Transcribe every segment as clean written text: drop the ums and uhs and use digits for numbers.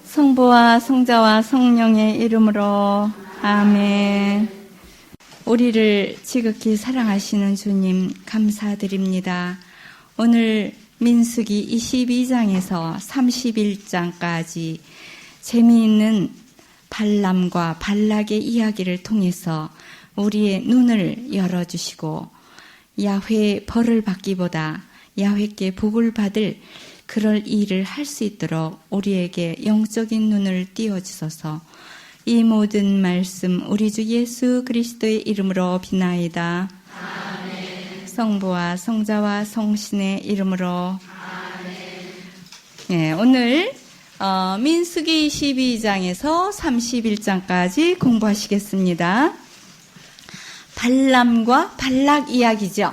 성부와 성자와 성령의 이름으로 아멘. 우리를 지극히 사랑하시는 주님 감사드립니다. 오늘 민수기 22장에서 31장까지 재미있는 발람과 발락의 이야기를 통해서 우리의 눈을 열어주시고 야훼의 벌을 받기보다 야훼께 복을 받을 그럴 일을 할 수 있도록 우리에게 영적인 눈을 띄워주소서. 이 모든 말씀 우리 주 예수 그리스도의 이름으로 비나이다. 아멘. 성부와 성자와 성신의 이름으로 아멘. 네, 오늘 민수기 22장에서 31장까지 공부하시겠습니다. 발람과 발락 이야기죠.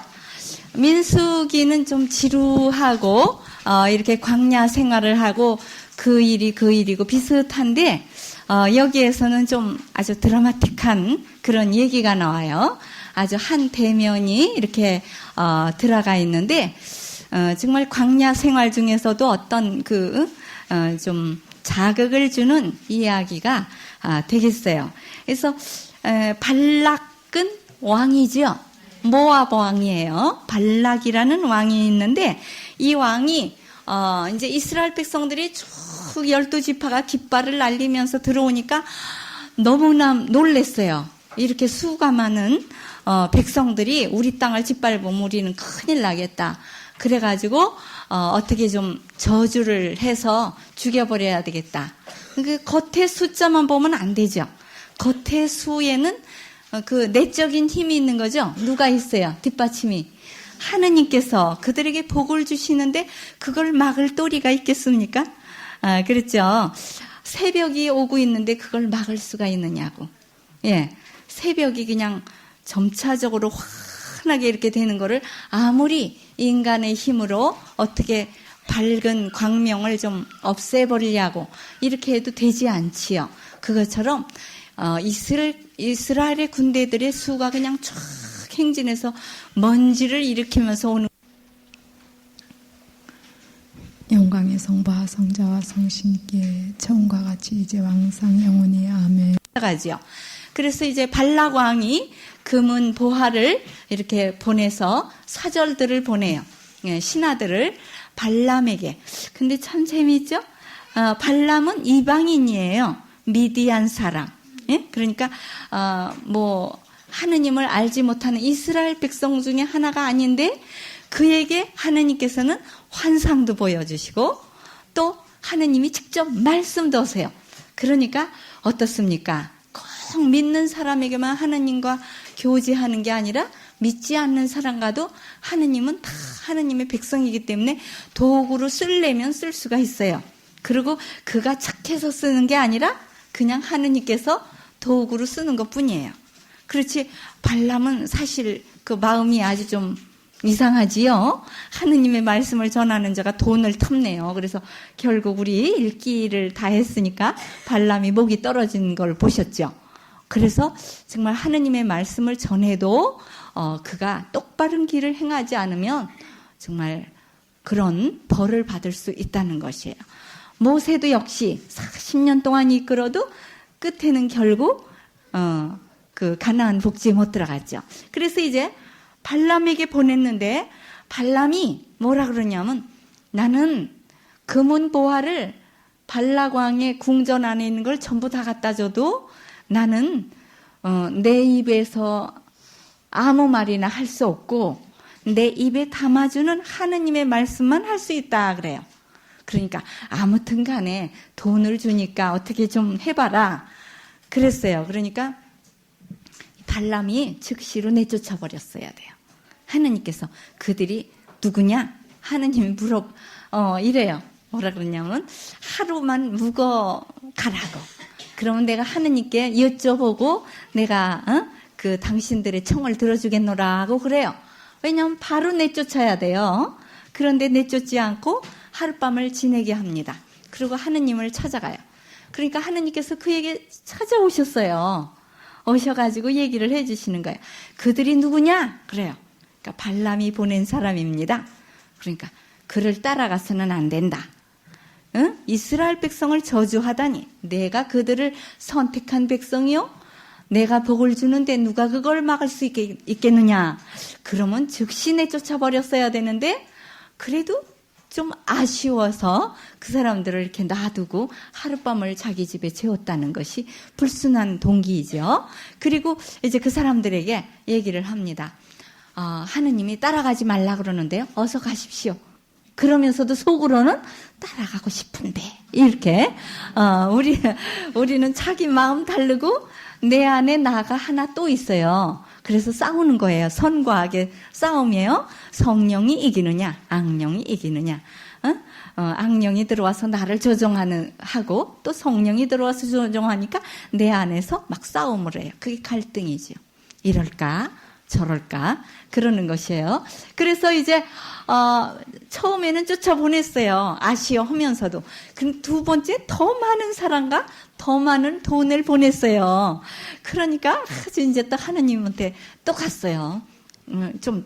민수기는 좀 지루하고 이렇게 광야 생활을 하고 그 일이고 비슷한데 여기에서는 좀 아주 드라마틱한 그런 얘기가 나와요. 아주 한 대면이 이렇게 들어가 있는데 정말 광야 생활 중에서도 어떤 좀 자극을 주는 이야기가 되겠어요. 그래서 발락은 왕이죠. 모압 왕이에요. 발락이라는 왕이 있는데 이 왕이 이제 이스라엘 백성들이 쭉 12지파가 깃발을 날리면서 들어오니까 너무나 놀랬어요. 이렇게 수가 많은 백성들이 우리 땅을 짓밟으면 우리는 큰일 나겠다. 그래가지고 어떻게 좀 저주를 해서 죽여버려야 되겠다. 그 겉의 숫자만 보면 안 되죠. 겉의 수에는 그 내적인 힘이 있는 거죠. 누가 있어요? 뒷받침이. 하느님께서 그들에게 복을 주시는데 그걸 막을 도리가 있겠습니까? 그렇죠. 새벽이 오고 있는데 그걸 막을 수가 있느냐고. 예. 새벽이 그냥 점차적으로 환하게 이렇게 되는 거를 아무리 인간의 힘으로 어떻게 밝은 광명을 좀 없애버리려고 이렇게 해도 되지 않지요. 그것처럼 이스라엘의 군대들의 수가 그냥 쫙 행진해서 먼지를 일으키면서 오는 영광의 성부와 성자와 성신께 처음과 같이 이제와 항상 영원히 아멘. 가지요. 그래서 이제 발락 왕이 금은 보화를 이렇게 보내서 사절들을 보내요. 신하들을 발람에게. 근데 참 재미있죠? 발람은 이방인이에요. 미디안 사람. 예? 그러니까 하느님을 알지 못하는 이스라엘 백성 중에 하나가 아닌데 그에게 하느님께서는 환상도 보여주시고 또 하느님이 직접 말씀도 하세요. 그러니까 어떻습니까? 꼭 믿는 사람에게만 하느님과 교제하는 게 아니라 믿지 않는 사람과도 하느님은 다 하느님의 백성이기 때문에 도구로 쓰려면 쓸 수가 있어요. 그리고 그가 착해서 쓰는 게 아니라 그냥 하느님께서 도구로 쓰는 것뿐이에요. 그렇지 발람은 사실 그 마음이 아주 좀 이상하지요. 하느님의 말씀을 전하는 자가 돈을 탐내요. 그래서 결국 우리 읽기를 다 했으니까 발람이 목이 떨어진 걸 보셨죠. 그래서 정말 하느님의 말씀을 전해도 그가 똑바른 길을 행하지 않으면 정말 그런 벌을 받을 수 있다는 것이에요. 모세도 역시 40년 동안 이끌어도 끝에는 결국 그 가나안 복지에 못 들어갔죠. 그래서 이제 발람에게 보냈는데 발람이 뭐라 그러냐면 나는 금은 보화를 발락 왕의 궁전 안에 있는 걸 전부 다 갖다 줘도 나는 내 입에서 아무 말이나 할 수 없고 내 입에 담아주는 하느님의 말씀만 할 수 있다 그래요. 그러니까 아무튼 간에 돈을 주니까 어떻게 좀 해봐라 그랬어요. 그러니까 발람이 즉시로 내쫓아 버렸어야 돼요. 하느님께서 그들이 누구냐? 하느님이 이래요. 뭐라 그러냐면 하루만 묵어 가라고. 그러면 내가 하느님께 여쭤보고 내가 그 당신들의 청을 들어주겠노라 하고 그래요. 왜냐하면 바로 내쫓아야 돼요. 그런데 내쫓지 않고 하룻밤을 지내게 합니다. 그리고 하느님을 찾아가요. 그러니까 하느님께서 그에게 찾아오셨어요. 오셔가지고 얘기를 해주시는 거예요. 그들이 누구냐? 그래요. 그러니까 발람이 보낸 사람입니다. 그러니까 그를 따라가서는 안 된다. 응? 이스라엘 백성을 저주하다니 내가 그들을 선택한 백성이요? 내가 복을 주는데 누가 그걸 막을 수 있겠느냐? 그러면 즉시 내쫓아버렸어야 되는데 그래도 좀 아쉬워서 그 사람들을 이렇게 놔두고 하룻밤을 자기 집에 재웠다는 것이 불순한 동기이죠. 그리고 이제 그 사람들에게 얘기를 합니다. 하느님이 따라가지 말라 그러는데요. 어서 가십시오. 그러면서도 속으로는 따라가고 싶은데 이렇게 우리는 자기 마음 다르고 내 안에 나가 하나 또 있어요. 그래서 싸우는 거예요. 선과 악의 싸움이에요. 성령이 이기느냐, 악령이 이기느냐. 악령이 들어와서 나를 하고 또 성령이 들어와서 조종하니까 내 안에서 막 싸움을 해요. 그게 갈등이죠. 이럴까 저럴까 그러는 것이에요. 그래서 이제 처음에는 쫓아보냈어요. 아쉬워하면서도. 그럼 두 번째 더 많은 사람과 더 많은 돈을 보냈어요. 그러니까 아주 이제 또 하느님한테 또 갔어요. 좀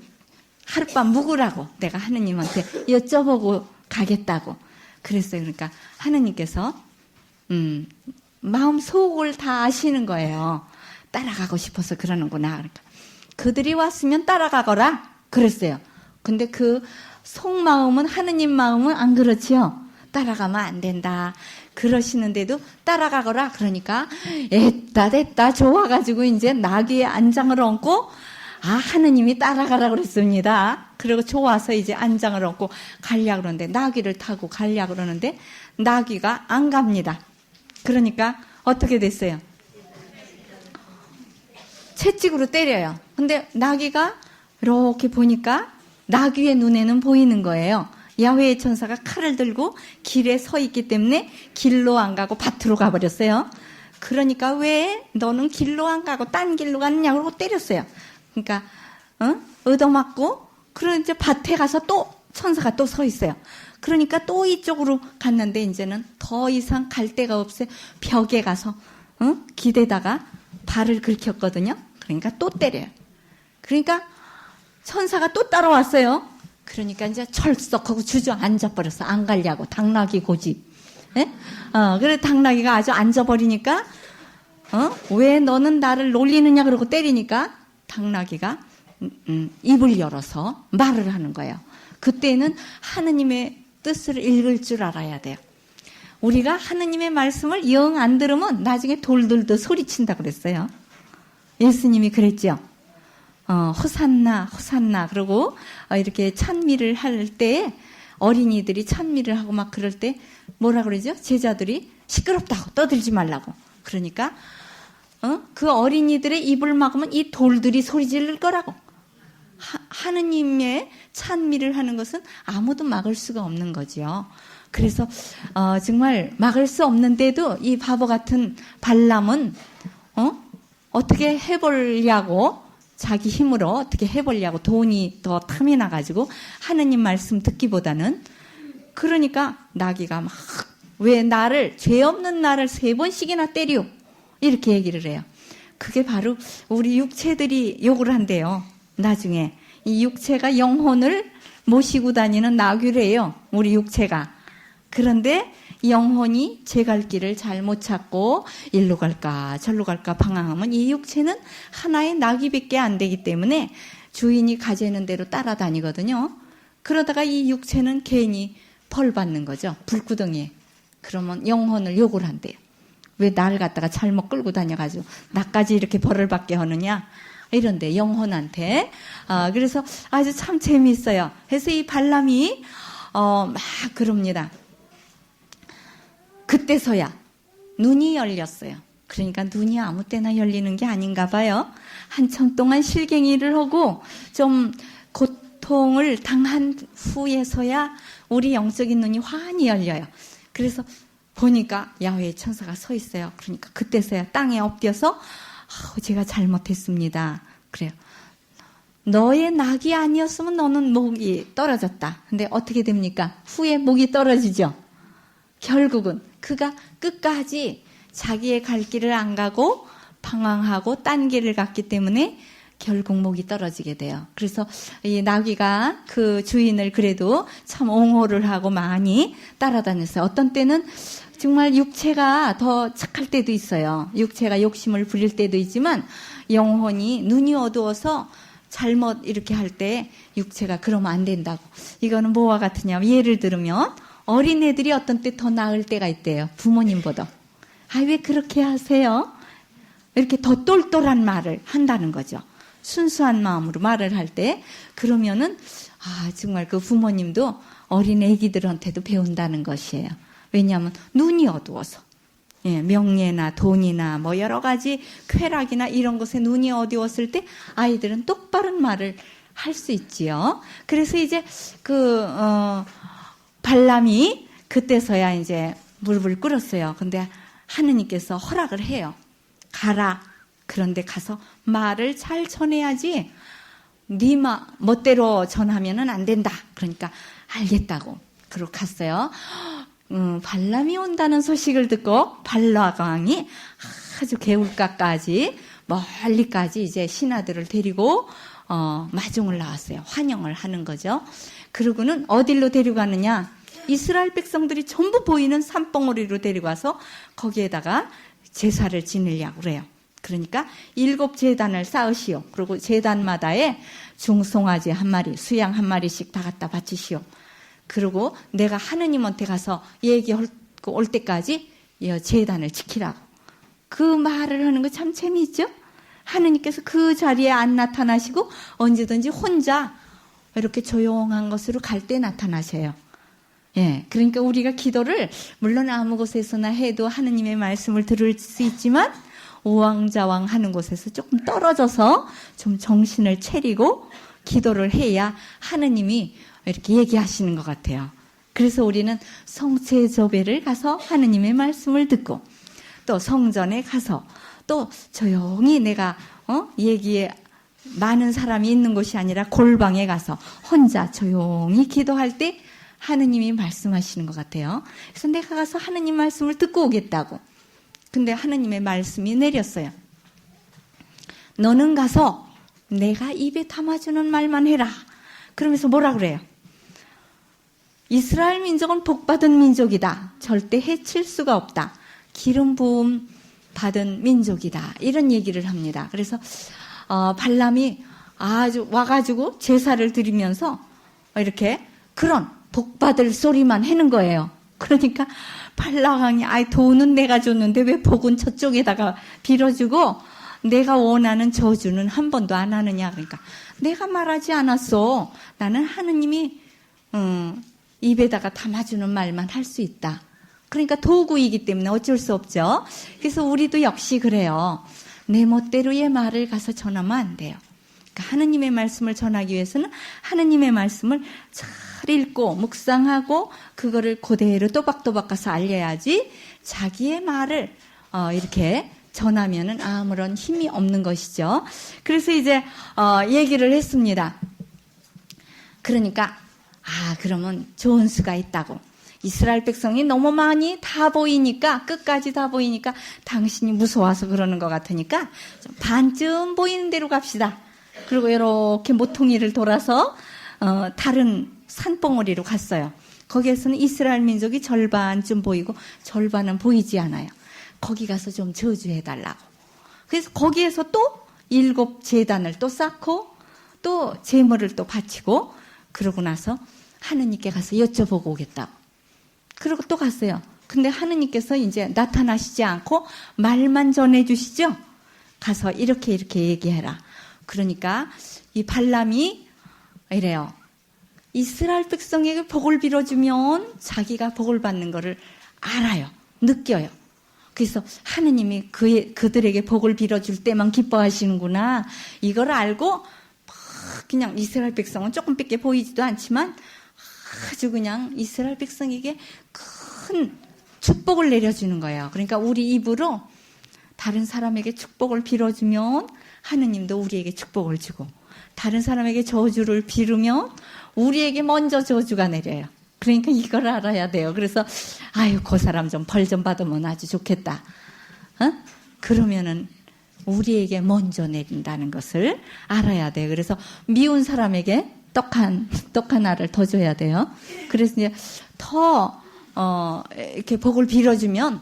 하룻밤 묵으라고 내가 하느님한테 여쭤보고 가겠다고 그랬어요. 그러니까 하느님께서 마음 속을 다 아시는 거예요. 따라가고 싶어서 그러는구나. 그러니까 그들이 왔으면 따라가거라 그랬어요. 근데 그 속마음은 하느님 마음은 안 그렇지요. 따라가면 안 된다 그러시는데도 따라가거라 그러니까 애따 됐다 좋아가지고 이제 나귀의 안장을 얹고 하느님이 따라가라 그랬습니다. 그리고 좋아서 이제 안장을 얹고 가려고 그러는데 나귀를 타고 가려고 그러는데 나귀가 안 갑니다. 그러니까 어떻게 됐어요? 채찍으로 때려요. 근데 나귀가 이렇게 보니까 나귀의 눈에는 보이는 거예요. 야훼의 천사가 칼을 들고 길에 서 있기 때문에 길로 안 가고 밭으로 가버렸어요. 그러니까 왜 너는 길로 안 가고 딴 길로 가느냐고 그러고 때렸어요. 그러니까 얻어맞고 그런 이제 밭에 가서 또 천사가 또 서 있어요. 그러니까 또 이쪽으로 갔는데 이제는 더 이상 갈 데가 없어요. 벽에 가서 기대다가 발을 긁혔거든요. 그러니까 또 때려요. 그러니까 천사가 또 따라왔어요. 그러니까 이제 철썩하고 주저앉아버렸어. 안 가려고. 당나귀 고집. 예? 그래 당나귀가 아주 앉아버리니까 왜 너는 나를 놀리느냐 그러고 때리니까 당나귀가 입을 열어서 말을 하는 거예요. 그때는 하느님의 뜻을 읽을 줄 알아야 돼요. 우리가 하느님의 말씀을 영 안 들으면 나중에 돌들도 소리친다 그랬어요. 예수님이 그랬죠. 호산나 호산나 그러고 이렇게 찬미를 할 때 어린이들이 찬미를 하고 막 그럴 때 뭐라 그러죠? 제자들이 시끄럽다고 떠들지 말라고. 그러니까 그 어린이들의 입을 막으면 이 돌들이 소리 지를 거라고. 하느님의 찬미를 하는 것은 아무도 막을 수가 없는 거죠. 그래서 정말 막을 수 없는데도 이 바보 같은 발람은 어떻게 해보려고 자기 힘으로 어떻게 해보려고 돈이 더 탐이 나가지고 하느님 말씀 듣기보다는 그러니까 나귀가 막 왜 나를 죄 없는 나를 3번씩이나 때려 이렇게 얘기를 해요. 그게 바로 우리 육체들이 욕을 한대요. 나중에 이 육체가 영혼을 모시고 다니는 나귀래요. 우리 육체가. 그런데 영혼이 제 갈 길을 잘못 찾고 일로 갈까 절로 갈까 방황하면 이 육체는 하나의 나귀밖에 안 되기 때문에 주인이 가재는 대로 따라다니거든요. 그러다가 이 육체는 괜히 벌 받는 거죠. 불구덩이에. 그러면 영혼을 욕을 한대요. 왜 나를 갖다가 잘못 끌고 다녀가지고 나까지 이렇게 벌을 받게 하느냐 이런데 영혼한테. 그래서 아주 참 재미있어요. 그래서 이 발람이 막 그럽니다. 그때서야 눈이 열렸어요. 그러니까 눈이 아무 때나 열리는 게 아닌가 봐요. 한참 동안 실갱이를 하고 좀 고통을 당한 후에서야 우리 영적인 눈이 환히 열려요. 그래서 보니까 야훼의 천사가 서 있어요. 그러니까 그때서야 땅에 엎드려서 제가 잘못했습니다. 그래요. 너의 낙이 아니었으면 너는 목이 떨어졌다. 근데 어떻게 됩니까? 후에 목이 떨어지죠. 결국은 그가 끝까지 자기의 갈 길을 안 가고 방황하고 딴 길을 갔기 때문에 결국 목이 떨어지게 돼요. 그래서 이 나귀가 그 주인을 그래도 참 옹호를 하고 많이 따라다녔어요. 어떤 때는 정말 육체가 더 착할 때도 있어요. 육체가 욕심을 부릴 때도 있지만 영혼이 눈이 어두워서 잘못 이렇게 할 때 육체가 그러면 안 된다고. 이거는 뭐와 같으냐. 예를 들면 어린애들이 어떤 때 더 나을 때가 있대요. 부모님보다. 아, 왜 그렇게 하세요? 이렇게 더 똘똘한 말을 한다는 거죠. 순수한 마음으로 말을 할 때 그러면은 정말 그 부모님도 어린 애기들한테도 배운다는 것이에요. 왜냐하면 눈이 어두워서 명예나 돈이나 뭐 여러 가지 쾌락이나 이런 것에 눈이 어두웠을 때 아이들은 똑바른 말을 할 수 있지요. 그래서 이제 발람이 그때서야 이제 무릎을 꿇었어요. 근데 하느님께서 허락을 해요. 가라. 그런데 가서 말을 잘 전해야지 네 멋대로 전하면은 안 된다. 그러니까 알겠다고. 그러고 갔어요. 발람이 온다는 소식을 듣고 발라강이 아주 개울가까지 멀리까지 이제 신하들을 데리고 마중을 나왔어요. 환영을 하는 거죠. 그러고는 어디로 데려가느냐? 이스라엘 백성들이 전부 보이는 산봉우리로 데려가서 거기에다가 제사를 지내려고 그래요. 그러니까 7 제단을 쌓으시오. 그리고 제단마다에 중송아지 1마리, 수양 1마리씩 다 갖다 바치시오. 그리고 내가 하느님한테 가서 얘기할 올 때까지 제단을 지키라고. 그 말을 하는 거 참 재미있죠? 하느님께서 그 자리에 안 나타나시고 언제든지 혼자 이렇게 조용한 것으로 갈 때 나타나셔요. 그러니까 우리가 기도를 물론 아무 곳에서나 해도 하느님의 말씀을 들을 수 있지만 우왕좌왕 하는 곳에서 조금 떨어져서 좀 정신을 차리고 기도를 해야 하느님이 이렇게 얘기하시는 것 같아요. 그래서 우리는 성체조배를 가서 하느님의 말씀을 듣고 또 성전에 가서 또 조용히 내가 얘기에 많은 사람이 있는 곳이 아니라 골방에 가서 혼자 조용히 기도할 때 하느님이 말씀하시는 것 같아요. 그래서 내가 가서 하느님 말씀을 듣고 오겠다고. 근데 하느님의 말씀이 내렸어요. 너는 가서 내가 입에 담아주는 말만 해라. 그러면서 뭐라 그래요? 이스라엘 민족은 복받은 민족이다. 절대 해칠 수가 없다. 기름 부음 받은 민족이다. 이런 얘기를 합니다. 그래서 발람이 아주 와가지고 제사를 드리면서 이렇게 그런 복받을 소리만 하는 거예요. 그러니까 발람이 돈은 내가 줬는데 왜 복은 저쪽에다가 빌어주고 내가 원하는 저주는 한 번도 안 하느냐. 그러니까 내가 말하지 않았어. 나는 하느님이 입에다가 담아주는 말만 할 수 있다. 그러니까 도구이기 때문에 어쩔 수 없죠. 그래서 우리도 역시 그래요. 내 멋대로의 말을 가서 전하면 안 돼요. 그러니까 하느님의 말씀을 전하기 위해서는 하느님의 말씀을 잘 읽고 묵상하고 그거를 그대로 또박또박 가서 알려야지 자기의 말을 이렇게 전하면은 아무런 힘이 없는 것이죠. 그래서 이제 얘기를 했습니다. 그러니까 그러면 좋은 수가 있다고. 이스라엘 백성이 너무 많이 다 보이니까 끝까지 다 보이니까 당신이 무서워서 그러는 것 같으니까 좀 반쯤 보이는 대로 갑시다. 그리고 이렇게 모퉁이를 돌아서 다른 산봉우리로 갔어요. 거기에서는 이스라엘 민족이 절반쯤 보이고 절반은 보이지 않아요. 거기 가서 좀 저주해달라고. 그래서 거기에서 또 7 제단을 또 쌓고 또 제물을 또 바치고 그러고 나서 하느님께 가서 여쭤보고 오겠다고. 그리고 또 갔어요. 근데 하느님께서 이제 나타나시지 않고 말만 전해주시죠. 가서 이렇게 얘기해라. 그러니까 이 발람이 이래요. 이스라엘 백성에게 복을 빌어주면 자기가 복을 받는 거를 알아요. 느껴요. 그래서 하느님이 그들에게 복을 빌어줄 때만 기뻐하시는구나. 이걸 알고 그냥 이스라엘 백성은 조금밖에 보이지도 않지만 아주 그냥 이스라엘 백성에게 큰 축복을 내려주는 거예요. 그러니까 우리 입으로 다른 사람에게 축복을 빌어주면 하느님도 우리에게 축복을 주고 다른 사람에게 저주를 빌으면 우리에게 먼저 저주가 내려요. 그러니까 이걸 알아야 돼요. 그래서 그 사람 좀 벌 좀 받으면 아주 좋겠다. 그러면은 우리에게 먼저 내린다는 것을 알아야 돼요. 그래서 미운 사람에게 떡 하나를 더 줘야 돼요. 그래서 이제 이렇게 복을 빌어주면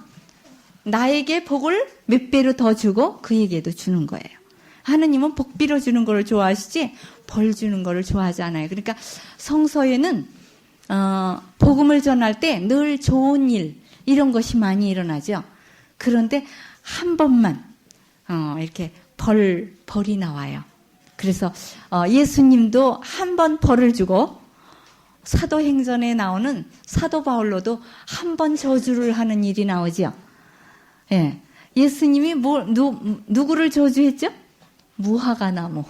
나에게 복을 몇 배로 더 주고 그에게도 주는 거예요. 하느님은 복 빌어주는 걸 좋아하시지 벌 주는 걸 좋아하지 않아요. 그러니까 성서에는 복음을 전할 때 늘 좋은 일 이런 것이 많이 일어나죠. 그런데 한 번만 이렇게 벌이 나와요. 그래서 예수님도 한 번 벌을 주고 사도행전에 나오는 사도 바울로도 한 번 저주를 하는 일이 나오죠. 예. 예수님이 누구를 저주했죠? 무화과나무.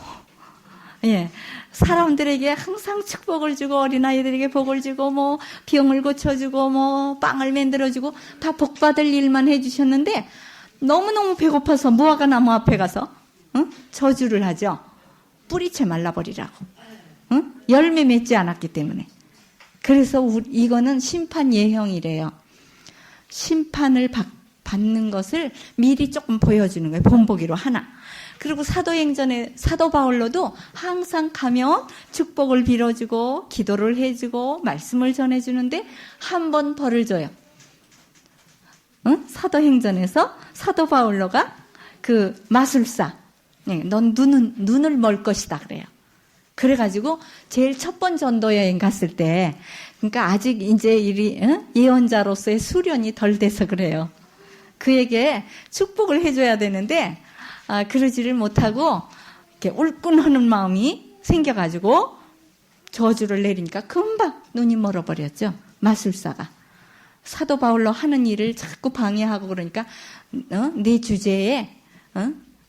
예. 사람들에게 항상 축복을 주고 어린아이들에게 복을 주고 뭐 병을 고쳐주고 뭐 빵을 만들어주고 다 복받을 일만 해주셨는데 너무너무 배고파서 무화과나무 앞에 가서 저주를 하죠. 뿌리채 말라버리라고. 열매 맺지 않았기 때문에. 그래서 이거는 심판 예형이래요. 심판을 받는 것을 미리 조금 보여주는 거예요. 본보기로 하나. 그리고 사도행전에 사도 바울로도 항상 가면 축복을 빌어주고 기도를 해주고 말씀을 전해주는데 한 번 벌을 줘요. 사도행전에서 사도 바울로가 그 마술사, 넌 눈을 멀 것이다 그래요. 그래가지고 제일 첫 번 전도 여행 갔을 때, 그러니까 아직 이제 예언자로서의 수련이 덜 돼서 그래요. 그에게 축복을 해줘야 되는데 그러지를 못하고 이렇게 울끈하는 마음이 생겨가지고 저주를 내리니까 금방 눈이 멀어버렸죠. 마술사가. 사도 바울로 하는 일을 자꾸 방해하고 그러니까 내 주제에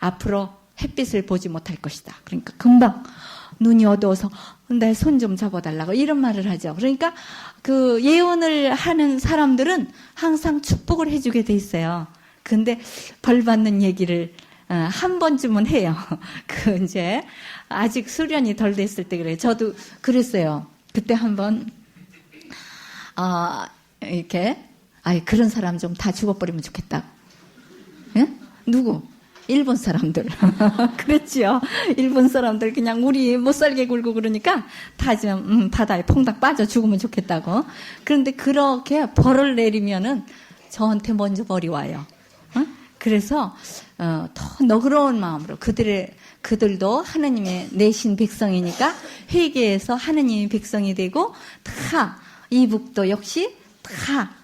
앞으로 햇빛을 보지 못할 것이다. 그러니까 금방 눈이 어두워서 내 손 좀 잡아달라고 이런 말을 하죠. 그러니까 그 예언을 하는 사람들은 항상 축복을 해주게 돼 있어요. 근데 벌 받는 얘기를 한 번쯤은 해요. 그 이제 아직 수련이 덜 됐을 때 그래요. 저도 그랬어요. 그때 한번 이렇게 그런 사람 좀 다 죽어버리면 좋겠다고. 예? 누구? 일본 사람들. 그랬지요. 일본 사람들 그냥 우리 못 살게 굴고 그러니까 다 좀 바다에 퐁당 빠져 죽으면 좋겠다고. 그런데 그렇게 벌을 내리면은 저한테 먼저 벌이 와요. 그래서 더 너그러운 마음으로 그들도 하나님의 내신 백성이니까 회개해서 하나님의 백성이 되고 다 이북도 역시 다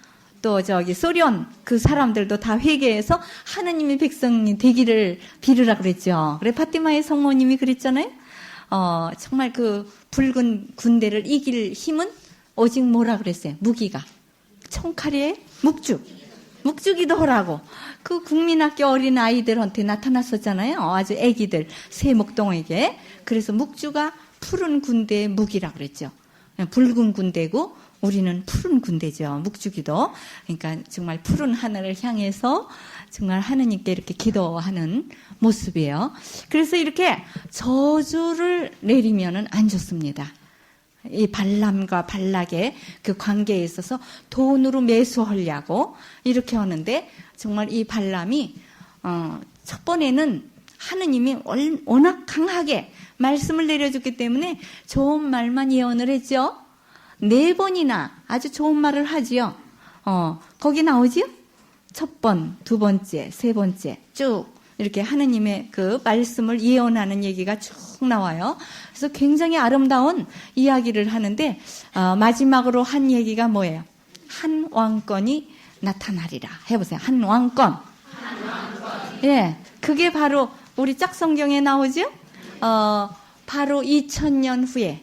또 소련 그 사람들도 다 회개해서 하나님의 백성이 되기를 빌으라 그랬죠. 그래 파티마의 성모님이 그랬잖아요. 정말 그 붉은 군대를 이길 힘은 오직 뭐라 그랬어요? 무기가 총칼에 묵주기도 하라고. 그 국민학교 어린 아이들한테 나타났었잖아요. 아주 애기들 세목동에게. 그래서 묵주가 푸른 군대의 무기라 그랬죠. 붉은 군대고 우리는 푸른 군대죠. 묵주기도. 그러니까 정말 푸른 하늘을 향해서 정말 하느님께 이렇게 기도하는 모습이에요. 그래서 이렇게 저주를 내리면은 안 좋습니다. 이 발람과 발락의 그 관계에 있어서 돈으로 매수하려고 이렇게 하는데 정말 이 발람이 첫 번에는 하느님이 워낙 강하게 말씀을 내려줬기 때문에 좋은 말만 예언을 했죠. 4번이나 아주 좋은 말을 하지요. 거기 나오지요? 첫 번, 두 번째, 세 번째 쭉 이렇게 하느님의 그 말씀을 예언하는 얘기가 쭉 나와요. 그래서 굉장히 아름다운 이야기를 하는데 마지막으로 한 얘기가 뭐예요? 한 왕권이 나타나리라. 해보세요. 한 왕권. 예, 그게 바로 우리 짝성경에 나오죠? 바로 2000년 후에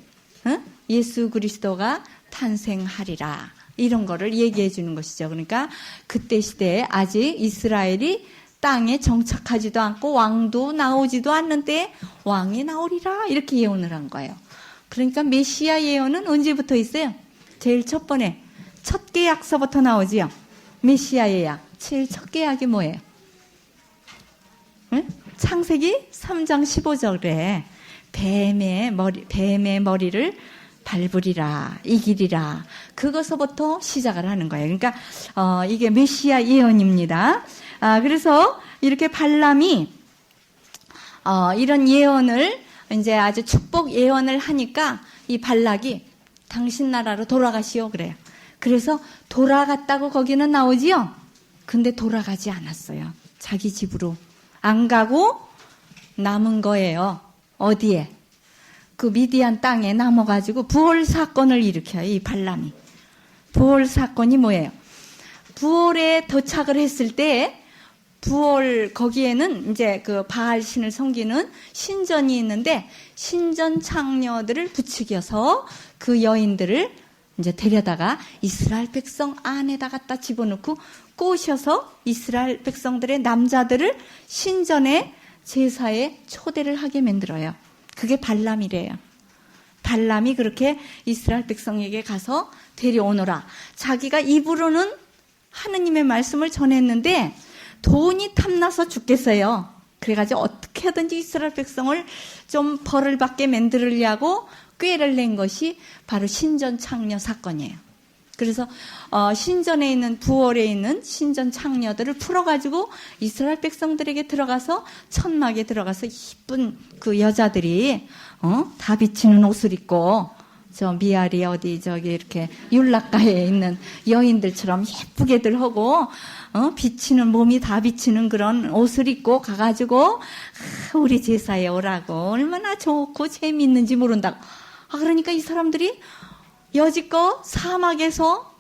예수 그리스도가 탄생하리라. 이런 거를 얘기해 주는 것이죠. 그러니까 그때 시대에 아직 이스라엘이 땅에 정착하지도 않고 왕도 나오지도 않는데 왕이 나오리라. 이렇게 예언을 한 거예요. 그러니까 메시아 예언은 언제부터 있어요? 제일 첫 번에 첫 계약서부터 나오지요. 메시아 예약. 제일 첫 계약이 뭐예요? 응? 창세기 3장 15절에 뱀의 머리를 밟으리라, 이기리라. 그것서부터 시작을 하는 거예요. 그러니까 이게 메시아 예언입니다. 그래서 이렇게 발람이 이런 예언을 이제 아주 축복 예언을 하니까 이 발락이 당신 나라로 돌아가시오 그래요. 그래서 돌아갔다고 거기는 나오지요. 근데 돌아가지 않았어요. 자기 집으로 안 가고 남은 거예요. 어디에? 그 미디안 땅에 남아가지고 부올 사건을 일으켜요. 이 발람이. 부올 사건이 뭐예요? 부올에 도착을 했을 때 부올 거기에는 이제 그 바알 신을 섬기는 신전이 있는데 신전 창녀들을 부추겨서 그 여인들을 이제 데려다가 이스라엘 백성 안에다 갖다 집어넣고 꼬셔서 이스라엘 백성들의 남자들을 신전의 제사에 초대를 하게 만들어요. 그게 발람이래요. 발람이 그렇게 이스라엘 백성에게 가서 데려오너라. 자기가 입으로는 하느님의 말씀을 전했는데 돈이 탐나서 죽겠어요. 그래가지고 어떻게 하든지 이스라엘 백성을 좀 벌을 받게 만들려고 꾀를 낸 것이 바로 신전 창녀 사건이에요. 그래서 신전에 있는 부월에 있는 신전 창녀들을 풀어가지고 이스라엘 백성들에게 들어가서 천막에 들어가서 이쁜 그 여자들이 다 비치는 옷을 입고 저 미아리 어디 저기 이렇게 율락가에 있는 여인들처럼 예쁘게들 하고 비치는 몸이 다 비치는 그런 옷을 입고 가가지고 우리 제사에 오라고 얼마나 좋고 재미있는지 모른다고. 그러니까 이 사람들이 여지껏 사막에서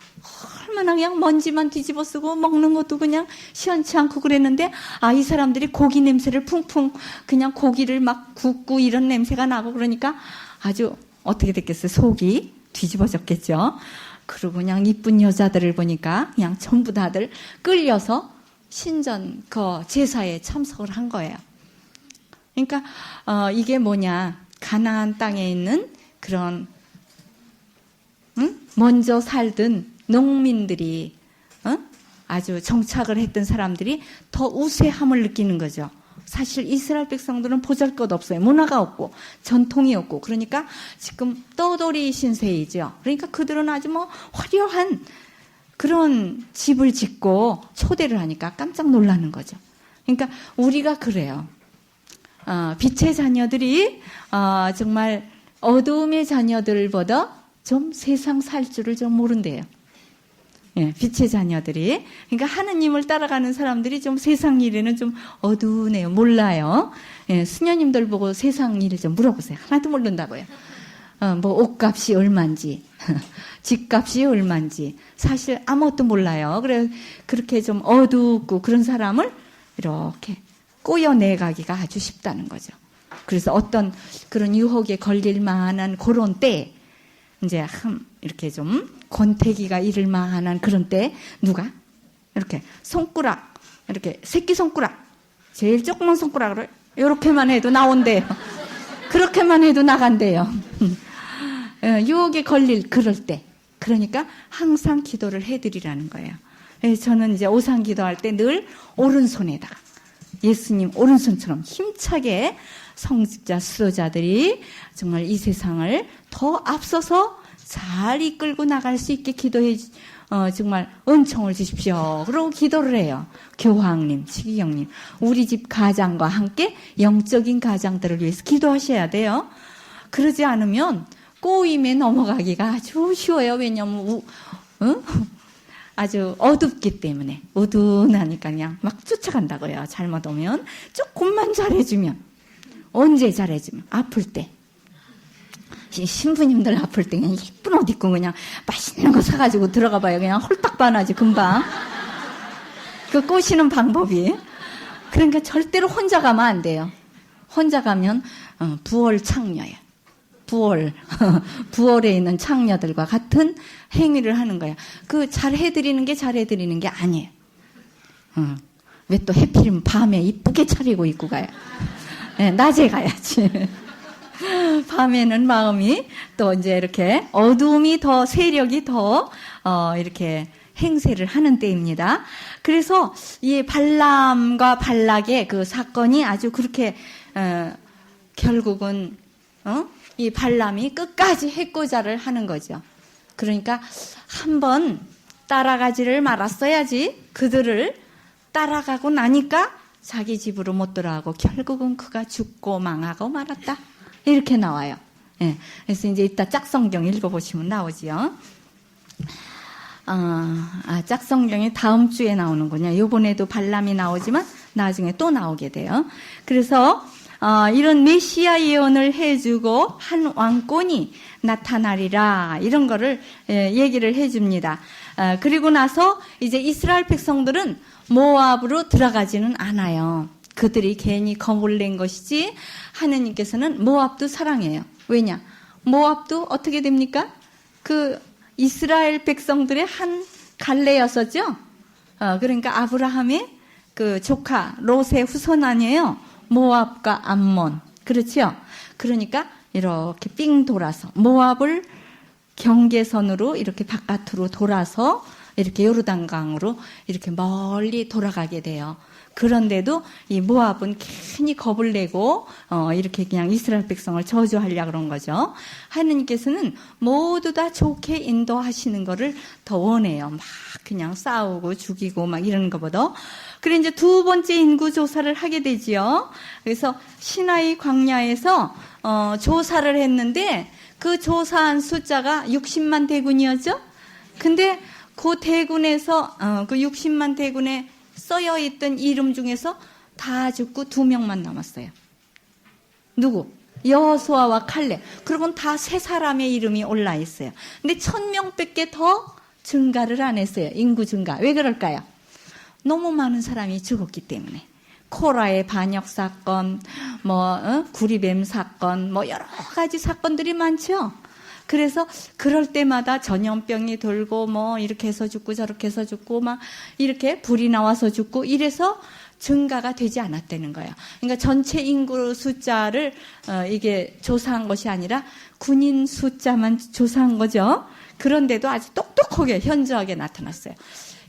얼마나 그냥 먼지만 뒤집어 쓰고 먹는 것도 그냥 시원치 않고 그랬는데 이 사람들이 고기 냄새를 풍풍 그냥 고기를 막 굽고 이런 냄새가 나고 그러니까 아주 어떻게 됐겠어요? 속이 뒤집어졌겠죠. 그리고 그냥 이쁜 여자들을 보니까 그냥 전부 다들 끌려서 신전 그 제사에 참석을 한 거예요. 그러니까 이게 뭐냐? 가나안 땅에 있는 그런 먼저 살던 농민들이 아주 정착을 했던 사람들이 더 우세함을 느끼는 거죠. 사실 이스라엘 백성들은 보잘것없어요. 문화가 없고 전통이 없고 그러니까 지금 떠돌이 신세이죠. 그러니까 그들은 아주 뭐 화려한 그런 집을 짓고 초대를 하니까 깜짝 놀라는 거죠. 그러니까 우리가 그래요. 빛의 자녀들이 정말 어두움의 자녀들보다 좀 세상 살 줄을 좀 모른대요. 예, 빛의 자녀들이. 그러니까 하느님을 따라가는 사람들이 좀 세상 일에는 좀 어두우네요. 몰라요. 예, 수녀님들 보고 세상 일을 좀 물어보세요. 하나도 모른다고요. 뭐 옷값이 얼마인지, 집값이 얼마인지 사실 아무것도 몰라요. 그래 그렇게 좀 어둡고 그런 사람을 이렇게 꼬여내가기가 아주 쉽다는 거죠. 그래서 어떤 그런 유혹에 걸릴 만한 그런 때 이제 이렇게 좀 권태기가 이를 만한 그런 때 누가 이렇게 손가락 이렇게 새끼 손가락 제일 조그만 손가락으로 이렇게만 해도 나온대요. 그렇게만 해도 나간대요. 유혹에 걸릴 그럴 때 그러니까 항상 기도를 해드리라는 거예요. 저는 이제 오상 기도할 때 늘 오른손에다가 예수님 오른손처럼 힘차게 성직자 수도자들이 정말 이 세상을 더 앞서서 잘 이끌고 나갈 수 있게 기도해 정말 은총을 주십시오. 그러고 기도를 해요. 교황님, 치기경님, 우리 집 가장과 함께 영적인 가장들을 위해서 기도하셔야 돼요. 그러지 않으면 꼬임에 넘어가기가 아주 쉬워요. 왜냐하면 아주 어둡기 때문에 우둔하니까 그냥 막 쫓아간다고요. 잘못 오면 조금만 잘해주면 언제 잘해주면 아플 때 신부님들 아플 때 그냥 예쁜 옷 입고 그냥 맛있는 거 사가지고 들어가 봐요. 그냥 홀딱 반하지 금방. 그 꼬시는 방법이. 그러니까 절대로 혼자 가면 안 돼요. 혼자 가면 부월 창녀예요. 부월에 있는 창녀들과 같은 행위를 하는 거야. 그 잘해드리는 게 아니에요. 왜 또 해필이면 밤에 이쁘게 차리고 입고 가요. 네, 낮에 가야지. 밤에는 마음이 또 이제 이렇게 어두움이 더 세력이 더 이렇게 행세를 하는 때입니다. 그래서 이 발람과 발락의 그 사건이 아주 그렇게 결국은 이 발람이 끝까지 해코자를 하는 거죠. 그러니까 한번 따라가지를 말았어야지 그들을 따라가고 나니까 자기 집으로 못 돌아가고 결국은 그가 죽고 망하고 말았다. 이렇게 나와요. 예. 그래서 이제 이따 짝성경 읽어보시면 나오지요. 짝성경이 다음 주에 나오는군요. 요번에도 발람이 나오지만 나중에 또 나오게 돼요. 그래서 이런 메시아 예언을 해주고 한 왕권이 나타나리라 이런 거를 얘기를 해줍니다. 그리고 나서 이제 이스라엘 백성들은 모압으로 들어가지는 않아요. 그들이 괜히 겁을 낸 것이지 하느님께서는 모압도 사랑해요. 왜냐? 모압도 어떻게 됩니까? 그 이스라엘 백성들의 한 갈래였었죠. 그러니까 아브라함의 그 조카 롯의 후손 아니에요. 모압과 암몬. 그렇죠? 그러니까 이렇게 삥 돌아서 모압을 경계선으로 이렇게 바깥으로 돌아서 이렇게 요르단강으로 이렇게 멀리 돌아가게 돼요. 그런데도 이 모압은 괜히 겁을 내고 이렇게 그냥 이스라엘 백성을 저주하려고 그런 거죠. 하느님께서는 모두 다 좋게 인도하시는 거를 더 원해요. 막 그냥 싸우고 죽이고 막 이러는 것보다. 그래 이제 두 번째 인구 조사를 하게 되지요. 그래서 시나이 광야에서 조사를 했는데 그 조사한 숫자가 60만 대군이었죠. 근데 그 대군에서 그 60만 대군에 써여 있던 이름 중에서 다 죽고 2명만 남았어요. 누구? 여호수아와 칼렙. 그리고는 다 세 사람의 이름이 올라 있어요. 근데 1000명밖에 더 증가를 안 했어요. 인구 증가. 왜 그럴까요? 너무 많은 사람이 죽었기 때문에. 코라의 반역 사건, 구리뱀 사건, 여러 가지 사건들이 많죠. 그래서 그럴 때마다 전염병이 돌고 이렇게 해서 죽고 저렇게 해서 죽고 막 이렇게 불이 나와서 죽고 이래서 증가가 되지 않았다는 거예요. 그러니까 전체 인구 숫자를 이게 조사한 것이 아니라 군인 숫자만 조사한 거죠. 그런데도 아주 똑똑하게 현저하게 나타났어요.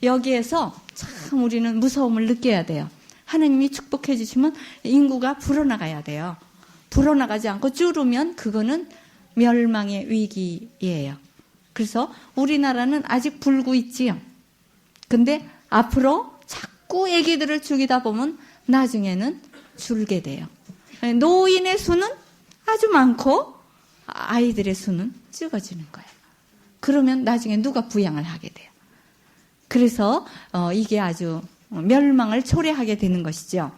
여기에서 참 우리는 무서움을 느껴야 돼요. 하느님이 축복해 주시면 인구가 불어나가야 돼요. 불어나가지 않고 줄으면 그거는 멸망의 위기예요. 그래서 우리나라는 아직 불고 있지요. 근데 앞으로 자꾸 애기들을 죽이다 보면 나중에는 줄게 돼요. 노인의 수는 아주 많고 아이들의 수는 적어지는 거예요. 그러면 나중에 누가 부양을 하게 돼요. 그래서 이게 아주 멸망을 초래하게 되는 것이죠.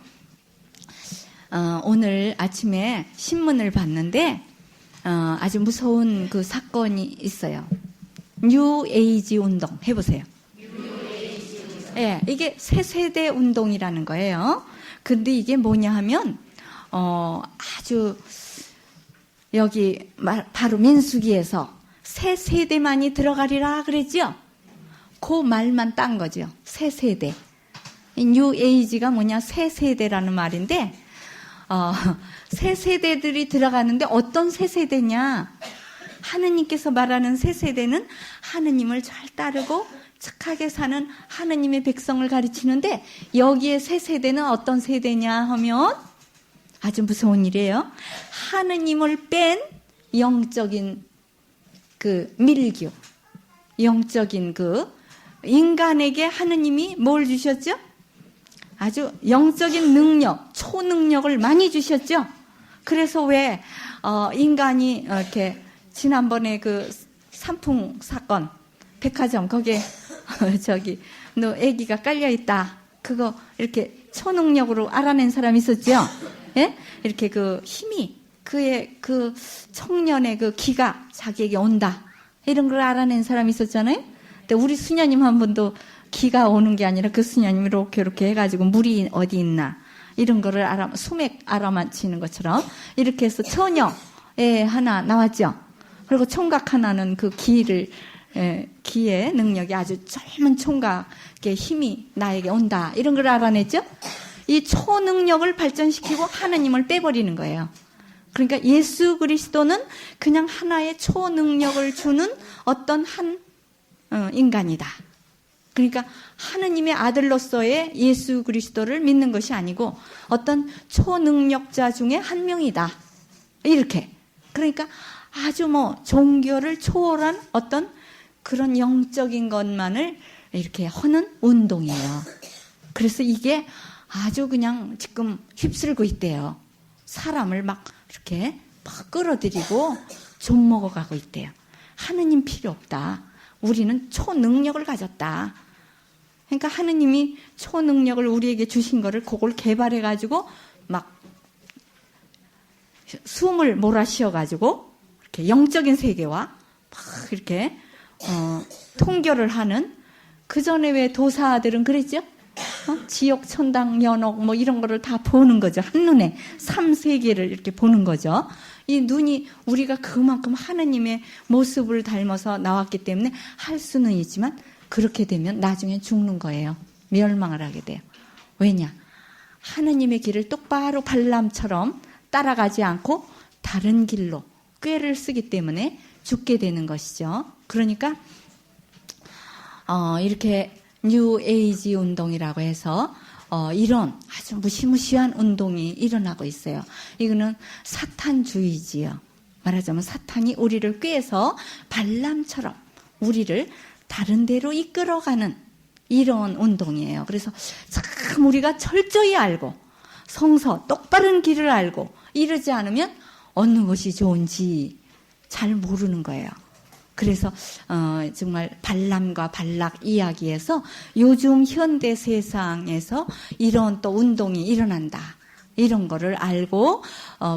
오늘 아침에 신문을 봤는데 아주 무서운 그 사건이 있어요. 뉴 에이지 운동 해보세요. 예, 이게 새 세대 운동이라는 거예요. 근데 이게 뭐냐 하면 아주 여기 바로 민수기에서 새 세대만이 들어가리라 그랬죠. 그 말만 딴 거죠. 새 세대. 뉴 에이지가 뭐냐? 새 세대라는 말인데 새 세대들이 들어가는데 어떤 새 세대냐? 하느님께서 말하는 새 세대는 하느님을 잘 따르고 착하게 사는 하느님의 백성을 가르치는데 여기에 새 세대는 어떤 세대냐 하면 아주 무서운 일이에요. 하느님을 뺀 영적인 그 밀교, 영적인 그 인간에게 하느님이 뭘 주셨죠? 아주 영적인 능력, 초능력을 많이 주셨죠? 그래서 왜, 인간이 이렇게, 지난번에 그 산풍 사건, 백화점, 거기에, 너 애기가 깔려있다. 그거 이렇게 초능력으로 알아낸 사람 있었죠? 예? 이렇게 그 힘이, 그의 그 청년의 그 기가 자기에게 온다. 이런 걸 알아낸 사람 있었잖아요? 근데 우리 수녀님 한 분도 기가 오는 게 아니라 그 수녀님이 이렇게 해가지고 물이 어디 있나 이런 거를 수맥 알아맞히는 것처럼 이렇게 해서 처녀에 하나 나왔죠. 그리고 총각 하나는 그 기의 능력이 아주 젊은 총각의 힘이 나에게 온다 이런 걸 알아냈죠. 이 초능력을 발전시키고 하느님을 빼버리는 거예요. 그러니까 예수 그리스도는 그냥 하나의 초능력을 주는 어떤 한 인간이다. 그러니까 하느님의 아들로서의 예수 그리스도를 믿는 것이 아니고 어떤 초능력자 중에 한 명이다. 이렇게. 그러니까 아주 종교를 초월한 어떤 그런 영적인 것만을 이렇게 하는 운동이에요. 그래서 이게 아주 그냥 지금 휩쓸고 있대요. 사람을 막 이렇게 막 끌어들이고 좀 먹어가고 있대요. 하느님 필요 없다. 우리는 초능력을 가졌다. 그러니까 하느님이 초능력을 우리에게 주신 거를 그걸 개발해가지고 막 숨을 몰아쉬어가지고 이렇게 영적인 세계와 막 이렇게 통결을 하는, 그 전에 왜 도사들은 그랬죠? 지옥, 천당, 연옥 뭐 이런 거를 다 보는 거죠. 한눈에 3세계를 이렇게 보는 거죠. 이 눈이 우리가 그만큼 하느님의 모습을 닮아서 나왔기 때문에 할 수는 있지만 그렇게 되면 나중에 죽는 거예요. 멸망을 하게 돼요. 왜냐? 하느님의 길을 똑바로 발람처럼 따라가지 않고 다른 길로 꾀를 쓰기 때문에 죽게 되는 것이죠. 그러니까 이렇게 뉴 에이지 운동이라고 해서 이런 아주 무시무시한 운동이 일어나고 있어요. 이거는 사탄주의지요. 말하자면 사탄이 우리를 꾀해서 발람처럼 우리를 다른 데로 이끌어가는 이런 운동이에요. 그래서 참 우리가 철저히 알고 성서 똑바른 길을 알고 이러지 않으면 어느 것이 좋은지 잘 모르는 거예요. 그래서 정말 발람과 발락 이야기에서 요즘 현대 세상에서 이런 또 운동이 일어난다. 이런 거를 알고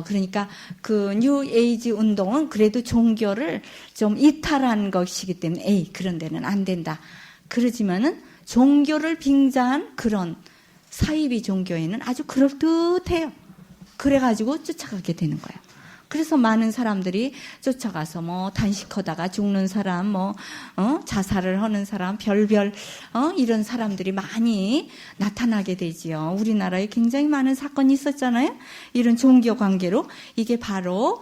그러니까 그 뉴 에이지 운동은 그래도 종교를 좀 이탈한 것이기 때문에 그런 데는 안 된다. 그러지만은 종교를 빙자한 그런 사이비 종교에는 아주 그럴듯해요. 그래가지고 쫓아가게 되는 거예요. 그래서 많은 사람들이 쫓아가서 뭐 단식하다가 죽는 사람, 자살을 하는 사람, 별별 이런 사람들이 많이 나타나게 되지요. 우리나라에 굉장히 많은 사건이 있었잖아요. 이런 종교 관계로. 이게 바로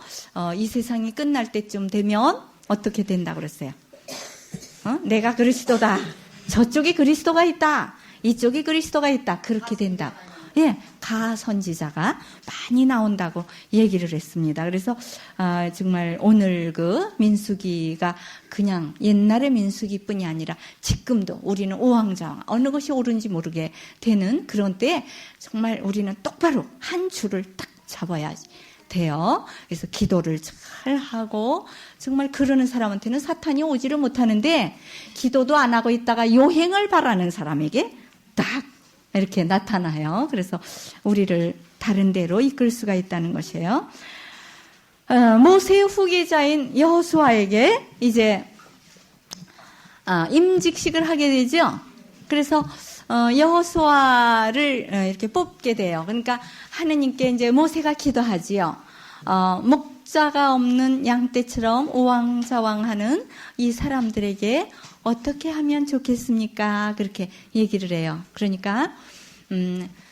이 세상이 끝날 때쯤 되면 어떻게 된다고 그랬어요? 내가 그리스도다. 저쪽에 그리스도가 있다. 이쪽에 그리스도가 있다. 그렇게 된다. 예, 가선지자가 많이 나온다고 얘기를 했습니다. 그래서 정말 오늘 그 민수기가 그냥 옛날의 민수기뿐이 아니라 지금도 우리는 우왕좌왕 어느 것이 옳은지 모르게 되는 그런 때에 정말 우리는 똑바로 한 줄을 딱 잡아야 돼요. 그래서 기도를 잘 하고 정말 그러는 사람한테는 사탄이 오지를 못하는데 기도도 안 하고 있다가 요행을 바라는 사람에게 딱 이렇게 나타나요. 그래서 우리를 다른 데로 이끌 수가 있다는 것이에요. 모세의 후계자인 여호수아에게 이제 임직식을 하게 되죠. 그래서 여호수아를 이렇게 뽑게 돼요. 그러니까 하느님께 이제 모세가 기도하지요. 목자가 없는 양떼처럼 우왕좌왕하는 이 사람들에게 어떻게 하면 좋겠습니까? 그렇게 얘기를 해요. 그러니까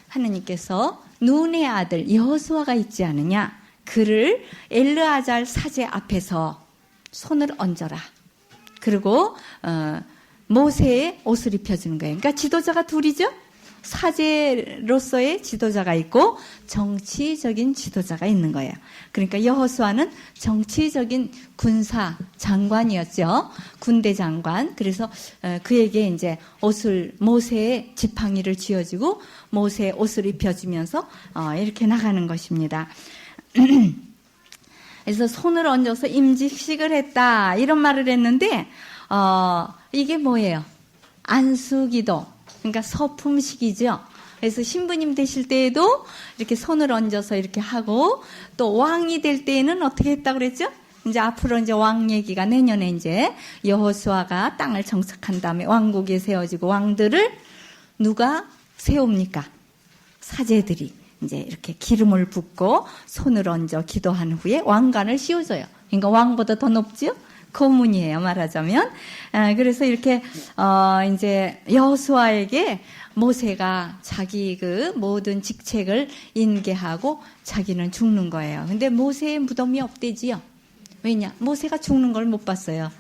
하느님께서 눈의 아들 여호수아가 있지 않느냐? 그를 엘르아잘 사제 앞에서 손을 얹어라. 그리고 모세의 옷을 입혀주는 거예요. 그러니까 지도자가 둘이죠. 사제로서의 지도자가 있고 정치적인 지도자가 있는 거예요. 그러니까 여호수아는 정치적인 군사 장관이었죠. 군대 장관. 그래서 그에게 이제 옷을 모세의 지팡이를 쥐어주고 모세의 옷을 입혀주면서 이렇게 나가는 것입니다. 그래서 손을 얹어서 임직식을 했다 이런 말을 했는데 이게 뭐예요? 안수기도. 그러니까 서품식이죠. 그래서 신부님 되실 때에도 이렇게 손을 얹어서 이렇게 하고 또 왕이 될 때에는 어떻게 했다고 그랬죠? 이제 앞으로 이제 왕 얘기가 내년에 이제 여호수아가 땅을 정착한 다음에 왕국에 세워지고 왕들을 누가 세웁니까? 사제들이 이제 이렇게 기름을 붓고 손을 얹어 기도한 후에 왕관을 씌워줘요. 그러니까 왕보다 더 높죠? 고문이에요, 말하자면. 그래서 이렇게, 이제 여호수아에게 모세가 자기 그 모든 직책을 인계하고 자기는 죽는 거예요. 근데 모세의 무덤이 없대지요. 왜냐? 모세가 죽는 걸 못 봤어요.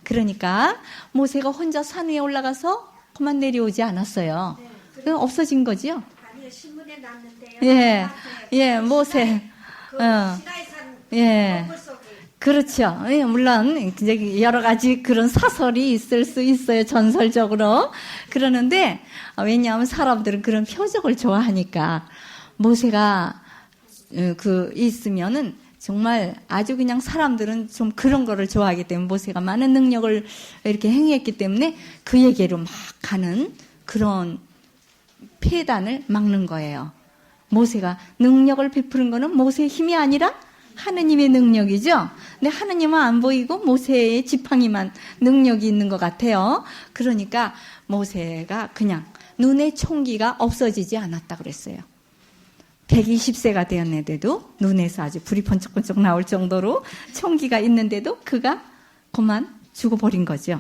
그러니까 모세가 혼자 산 위에 올라가서 그만 내려오지 않았어요. 네, 없어진 거지요? 아니요, 신문에 났는데요. 예, 모세. 시나이산 예. 동굴 속에 그렇죠. 예, 물론 이제 여러 가지 그런 사설이 있을 수 있어요. 전설적으로. 그러는데 왜냐하면 사람들은 그런 표적을 좋아하니까 모세가 그 있으면은 정말 아주 그냥 사람들은 좀 그런 거를 좋아하기 때문에 모세가 많은 능력을 이렇게 행했기 때문에 그에게로 막 가는 그런 폐단을 막는 거예요. 모세가 능력을 베푸는 거는 모세의 힘이 아니라 하느님의 능력이죠. 근데 하느님은 안 보이고 모세의 지팡이만 능력이 있는 것 같아요. 그러니까 모세가 그냥 눈의 총기가 없어지지 않았다 그랬어요. 120세가 되었는데도 눈에서 아주 불이 번쩍번쩍 나올 정도로 총기가 있는데도 그가 그만 죽어버린 거죠.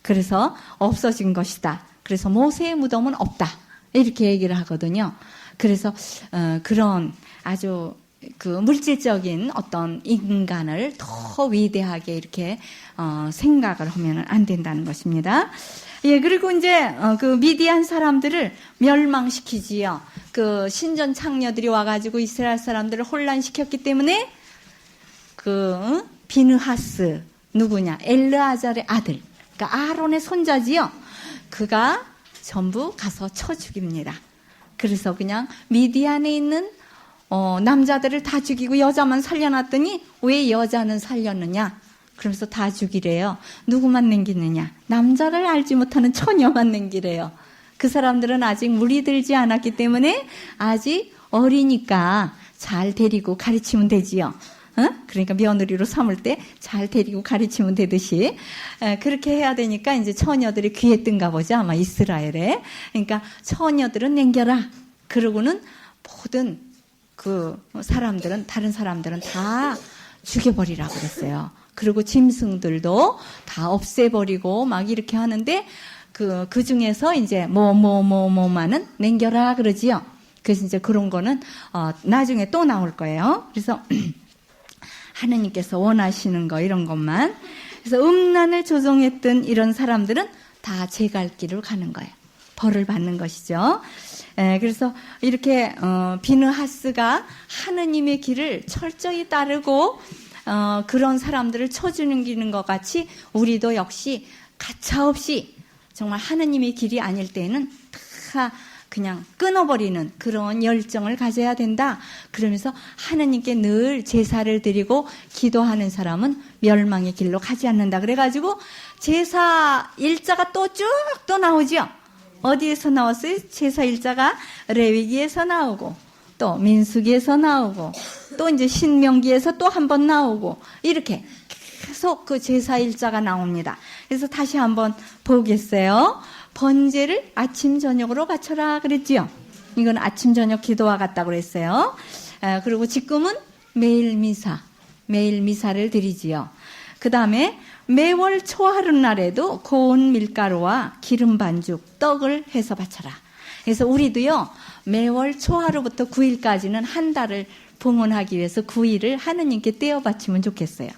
그래서 없어진 것이다. 그래서 모세의 무덤은 없다. 이렇게 얘기를 하거든요. 그래서 그런 아주 그 물질적인 어떤 인간을 더 위대하게 이렇게 생각을 하면 안 된다는 것입니다. 예, 그리고 이제 그 미디안 사람들을 멸망시키지요. 그 신전 창녀들이 와가지고 이스라엘 사람들을 혼란시켰기 때문에 그 비느하스 누구냐? 엘르아잘의 아들, 그러니까 아론의 손자지요. 그가 전부 가서 쳐 죽입니다. 그래서 그냥 미디안에 있는 남자들을 다 죽이고 여자만 살려놨더니 왜 여자는 살렸느냐? 그러면서 다 죽이래요. 누구만 남기느냐? 남자를 알지 못하는 처녀만 남기래요. 그 사람들은 아직 물이 들지 않았기 때문에 아직 어리니까 잘 데리고 가르치면 되지요. 그러니까 며느리로 삼을 때 잘 데리고 가르치면 되듯이 그렇게 해야 되니까 이제 처녀들이 귀에 뜬가 보죠. 아마 이스라엘에. 그러니까 처녀들은 남겨라. 그러고는 모든 그 사람들은 다른 사람들은 다 죽여버리라고 그랬어요. 그리고 짐승들도 다 없애버리고 막 이렇게 하는데 그 중에서 이제 뭐만은 남겨라 그러지요. 그래서 이제 그런 거는 나중에 또 나올 거예요. 그래서 하느님께서 원하시는 거 이런 것만. 그래서 음란을 조종했던 이런 사람들은 다 제 갈 길을 가는 거예요. 벌을 받는 것이죠. 그래서 이렇게 비느하스가 하느님의 길을 철저히 따르고 그런 사람들을 쳐주는 것 같이 우리도 역시 가차없이 정말 하느님의 길이 아닐 때에는 다 그냥 끊어버리는 그런 열정을 가져야 된다. 그러면서 하느님께 늘 제사를 드리고 기도하는 사람은 멸망의 길로 가지 않는다. 그래가지고 제사 일자가 또 쭉 또 나오죠. 어디에서 나왔어요? 제사 일자가 레위기에서 나오고 또 민수기에서 나오고 또 이제 신명기에서 또 한 번 나오고 이렇게 계속 그 제사 일자가 나옵니다. 그래서 다시 한번 보겠어요. 번제를 아침 저녁으로 바쳐라 그랬지요. 이건 아침 저녁 기도와 같다고 그랬어요. 그리고 지금은 매일 미사를 드리지요. 그 다음에 매월 초하룻날에도 고운 밀가루와 기름 반죽, 떡을 해서 바쳐라. 그래서 우리도요, 매월 초하루부터 9일까지는 한 달을 봉헌하기 위해서 9일을 하느님께 떼어 바치면 좋겠어요.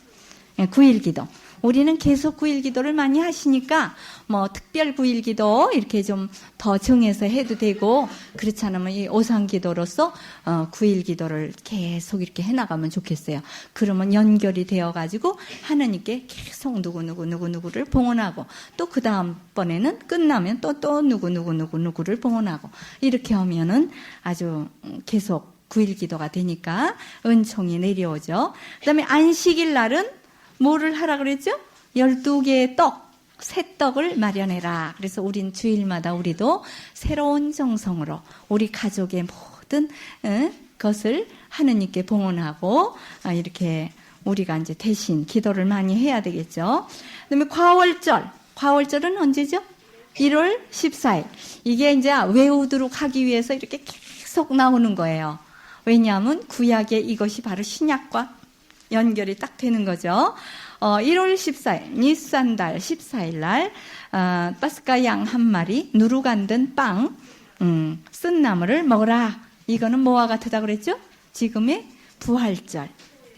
9일 기도. 우리는 계속 9일 기도를 많이 하시니까 뭐 특별 9일 기도 이렇게 좀 더 정해서 해도 되고 그렇지 않으면 이 오상 기도로서 9일 기도를 계속 이렇게 해나가면 좋겠어요. 그러면 연결이 되어가지고 하느님께 계속 누구를 봉헌하고 또 그 다음번에는 끝나면 또 누구를 봉헌하고 이렇게 하면은 아주 계속 9일 기도가 되니까 은총이 내려오죠. 그 다음에 안식일 날은 뭐를 하라 그랬죠? 12개의 떡, 새 떡을 마련해라. 그래서 우린 주일마다 우리도 새로운 정성으로 우리 가족의 모든 것을 하느님께 봉헌하고 이렇게 우리가 이제 대신 기도를 많이 해야 되겠죠. 그다음에 과월절은 언제죠? 1월 14일. 이게 이제 외우도록 하기 위해서 이렇게 계속 나오는 거예요. 왜냐하면 구약의 이것이 바로 신약과 연결이 딱 되는 거죠. 1월 14일, 니산달 14일 날, 파스카 양 한 마리, 누룩 안 든 빵, 쓴 나물을 먹어라. 이거는 뭐와 같으다 그랬죠? 지금의 부활절.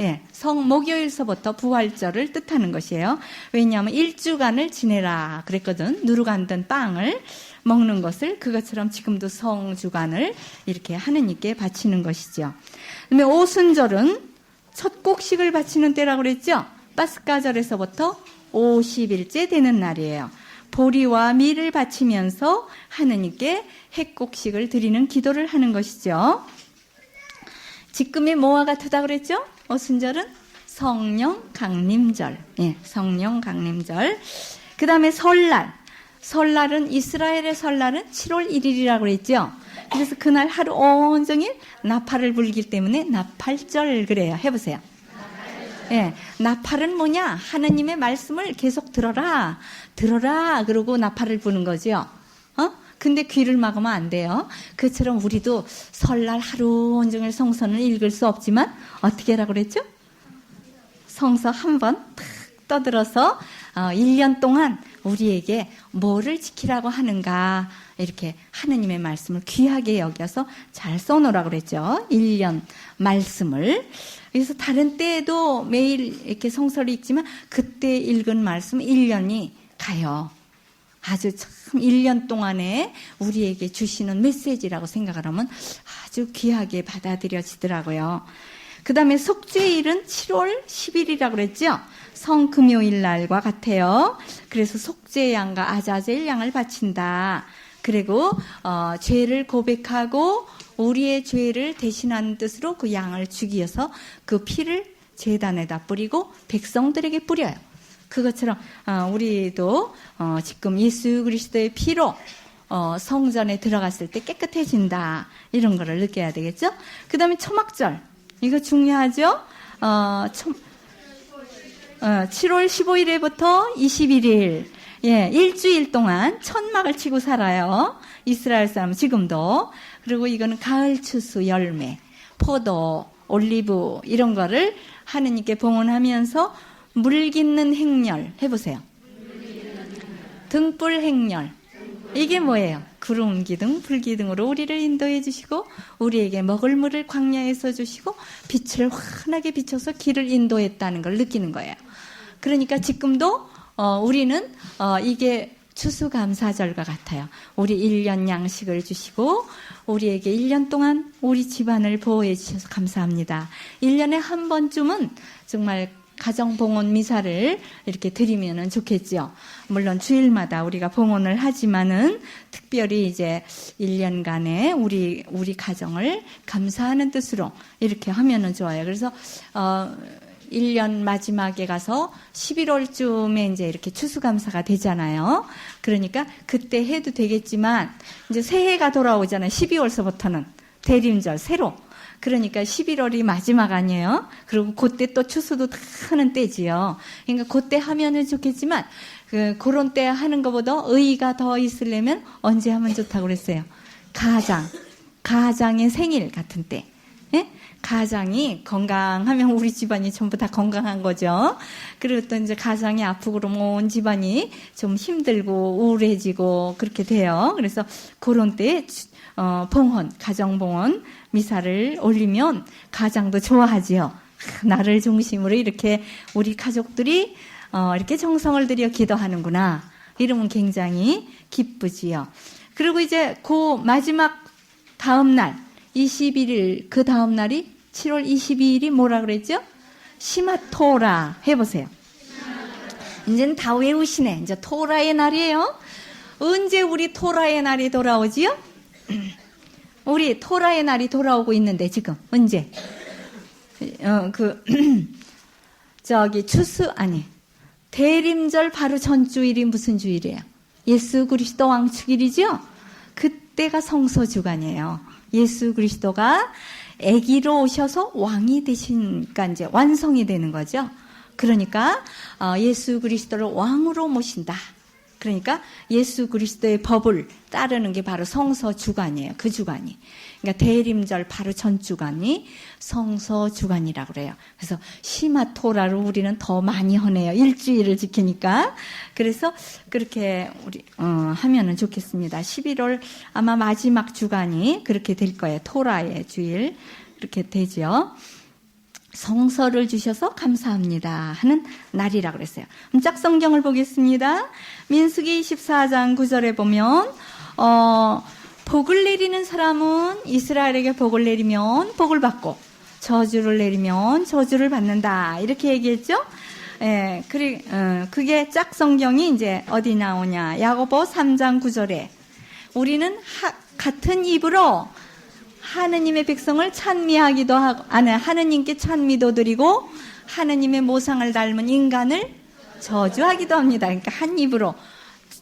예, 목요일서부터 부활절을 뜻하는 것이에요. 왜냐하면 1주간을 지내라 그랬거든. 누룩 안 든 빵을 먹는 것을 그것처럼 지금도 성주간을 이렇게 하느님께 바치는 것이죠. 그다음에 오순절은 첫 곡식을 바치는 때라고 그랬죠. 파스카절에서부터 50일째 되는 날이에요. 보리와 밀을 바치면서 하느님께 핵곡식을 드리는 기도를 하는 것이죠. 지금이 뭐와 같으다 그랬죠? 오순절은 성령 강림절. 예, 성령 강림절. 그 다음에 설날. 설날은 이스라엘의 설날은 7월 1일이라고 그랬죠. 그래서 그날 하루 온종일 나팔을 불기 때문에 나팔절 그래요. 해보세요. 예, 나팔은 뭐냐? 하느님의 말씀을 계속 들어라. 그러고 나팔을 부는 거죠. 근데 귀를 막으면 안 돼요. 그처럼 우리도 설날 하루 온종일 성서는 읽을 수 없지만 어떻게 하라고 그랬죠? 성서 한 번 탁 떠들어서 1년 동안 우리에게 뭐를 지키라고 하는가 이렇게 하느님의 말씀을 귀하게 여겨서 잘 써놓으라고 그랬죠. 1년 말씀을. 그래서 다른 때에도 매일 이렇게 성서를 읽지만 그때 읽은 말씀 1년이 가요. 아주 참 1년 동안에 우리에게 주시는 메시지라고 생각을 하면 아주 귀하게 받아들여지더라고요. 그 다음에 속죄일은 7월 10일이라고 그랬죠. 성금요일 날과 같아요. 그래서 속죄양과 아자젤 양을 바친다. 그리고 죄를 고백하고 우리의 죄를 대신하는 뜻으로 그 양을 죽이어서 그 피를 제단에다 뿌리고 백성들에게 뿌려요. 그것처럼 우리도 지금 예수 그리스도의 피로 성전에 들어갔을 때 깨끗해진다. 이런 거를 느껴야 되겠죠. 그 다음에 초막절. 이거 중요하죠. 7월 15일에부터 21일. 예, 일주일 동안 천막을 치고 살아요. 이스라엘 사람 지금도. 그리고 이거는 가을 추수 열매, 포도, 올리브 이런 거를 하느님께 봉헌하면서 물 깃는 행렬 해보세요. 등불 행렬. 이게 뭐예요? 구름 기둥, 불 기둥으로 우리를 인도해 주시고 우리에게 먹을 물을 광야에서 주시고 빛을 환하게 비춰서 길을 인도했다는 걸 느끼는 거예요. 그러니까 지금도 우리는 이게 추수감사절과 같아요. 우리 1년 양식을 주시고 우리에게 1년 동안 우리 집안을 보호해 주셔서 감사합니다. 1년에 한 번쯤은 정말 가정봉헌 미사를 이렇게 드리면 좋겠죠. 물론 주일마다 우리가 봉헌을 하지만은 특별히 이제 1년간의 우리 가정을 감사하는 뜻으로 이렇게 하면은 좋아요. 그래서 1년 마지막에 가서 11월쯤에 이제 이렇게 추수감사가 되잖아요. 그러니까 그때 해도 되겠지만 이제 새해가 돌아오잖아요. 12월서부터는 대림절 새로. 그러니까 11월이 마지막 아니에요. 그리고 그때 또 추수도 다 하는 때지요. 그러니까 그때 하면은 좋겠지만 그런 때 하는 것보다 의의가 더 있으려면 언제 하면 좋다고 그랬어요. 가장의 생일 같은 때. 예? 가장이 건강하면 우리 집안이 전부 다 건강한 거죠. 그리고 또 이제 가장이 아프고 그러면 온 집안이 좀 힘들고 우울해지고 그렇게 돼요. 그래서 그런 때에 봉헌, 가정봉헌 미사를 올리면 가장도 좋아하지요. 나를 중심으로 이렇게 우리 가족들이 이렇게 정성을 들여 기도하는구나. 이러면 굉장히 기쁘지요. 그리고 이제 그 마지막 다음 날 21일 그 다음 날이 7월 22일이 뭐라 그랬죠? 시마토라 해보세요. 이제는 다 외우시네. 이제 토라의 날이에요. 언제 우리 토라의 날이 돌아오지요? 우리 토라의 날이 돌아오고 있는데 지금 언제? 대림절 바로 전주일이 무슨 주일이에요? 예수 그리스도 왕축일이죠? 그때가 성소주간이에요. 예수 그리스도가 아기로 오셔서 왕이 되시니까 이제 완성이 되는 거죠. 그러니까 예수 그리스도를 왕으로 모신다. 그러니까 예수 그리스도의 법을 따르는 게 바로 성서주간이에요. 그 주간이. 그러니까 대림절 바로 전 주간이 성서주간이라고 그래요. 그래서 시마토라로 우리는 더 많이 하네요. 일주일을 지키니까. 그래서 그렇게 우리 하면은 좋겠습니다. 11월 아마 마지막 주간이 그렇게 될 거예요. 토라의 주일 그렇게 되죠. 성서를 주셔서 감사합니다 하는 날이라고 그랬어요. 짝 성경을 보겠습니다. 민수기 24장 9절에 보면 복을 내리는 사람은 이스라엘에게 복을 내리면 복을 받고 저주를 내리면 저주를 받는다 이렇게 얘기했죠. 예, 그게 짝 성경이 이제 어디 나오냐. 야고보 3장 9절에 우리는 같은 입으로 하느님의 백성을 찬미하기도 하고, 하느님께 찬미도 드리고, 하느님의 모상을 닮은 인간을 저주하기도 합니다. 그러니까 한 입으로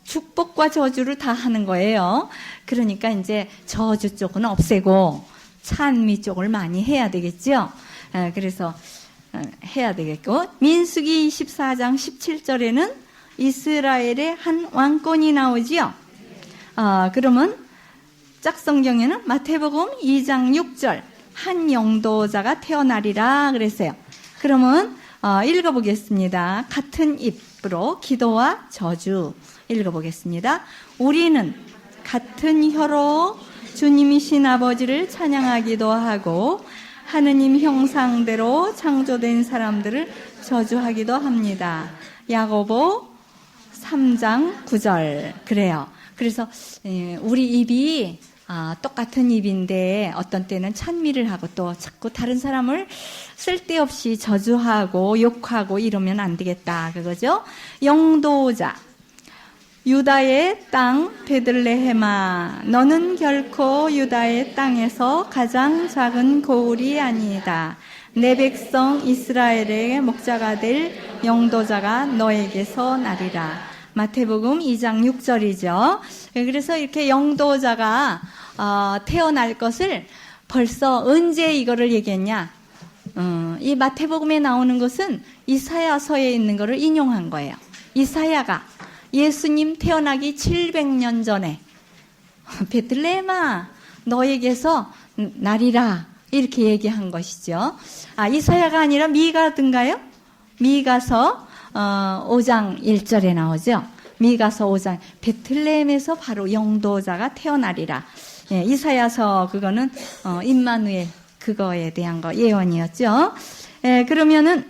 축복과 저주를 다 하는 거예요. 그러니까 이제 저주 쪽은 없애고, 찬미 쪽을 많이 해야 되겠죠. 그래서 해야 되겠고, 민수기 24장 17절에는 이스라엘의 한 왕권이 나오지요. 그러면 짝성경에는 마태복음 2장 6절 한 영도자가 태어나리라 그랬어요. 그러면 읽어보겠습니다. 같은 입으로 기도와 저주 읽어보겠습니다. 우리는 같은 혀로 주님이신 아버지를 찬양하기도 하고 하느님 형상대로 창조된 사람들을 저주하기도 합니다. 야고보 3장 9절 그래요. 그래서 우리 입이 똑같은 입인데 어떤 때는 찬미를 하고 또 자꾸 다른 사람을 쓸데없이 저주하고 욕하고 이러면 안 되겠다 그거죠. 영도자 유다의 땅 베들레헴아 너는 결코 유다의 땅에서 가장 작은 고울이 아니다. 내 백성 이스라엘의 목자가 될 영도자가 너에게서 나리라. 마태복음 2장 6절이죠. 그래서 이렇게 영도자가 태어날 것을 벌써 언제 이거를 얘기했냐. 이 마태복음에 나오는 것은 이사야서에 있는 거를 인용한 거예요. 이사야가 예수님 태어나기 700년 전에 베들레헴아 너에게서 나리라 이렇게 얘기한 것이죠. 이사야가 아니라 미가든가요? 미가서 5장 1절에 나오죠. 미가서 5장 베틀레헴에서 바로 영도자가 태어나리라. 예, 이사야서 그거는 임마누엘 그거에 대한 거 예언이었죠. 예, 그러면은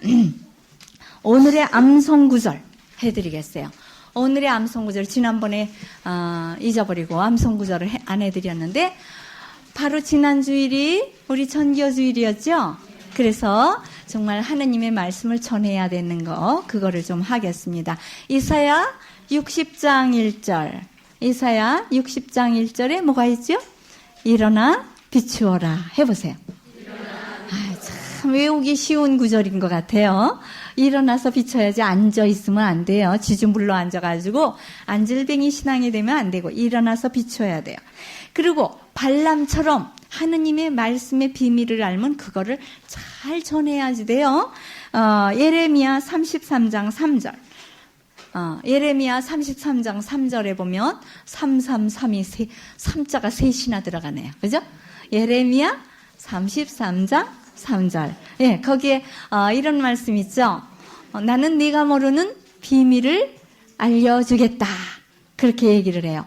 오늘의 암송 구절 해드리겠어요. 오늘의 암송 구절 지난번에 잊어버리고 암송 구절을 안 해드렸는데 바로 지난 주일이 우리 전교 주일이었죠. 그래서 정말 하느님의 말씀을 전해야 되는 거 그거를 좀 하겠습니다. 이사야 60장 1절 이사야 60장 1절에 뭐가 있죠? 일어나 비추어라 해보세요. 참 외우기 쉬운 구절인 것 같아요. 일어나서 비춰야지 앉아있으면 안 돼요. 지중불로 앉아가지고 안질뱅이 신앙이 되면 안 되고 일어나서 비춰야 돼요. 그리고 발람처럼 하느님의 말씀의 비밀을 알면 그거를 잘 전해야지 돼요. 예레미야 33장 3절 예레미야 33장 3절에 보면 333이 3자가 셋이나 들어가네요. 그죠? 예레미야 33장 3절. 예, 거기에 이런 말씀 있죠. 나는 네가 모르는 비밀을 알려주겠다. 그렇게 얘기를 해요.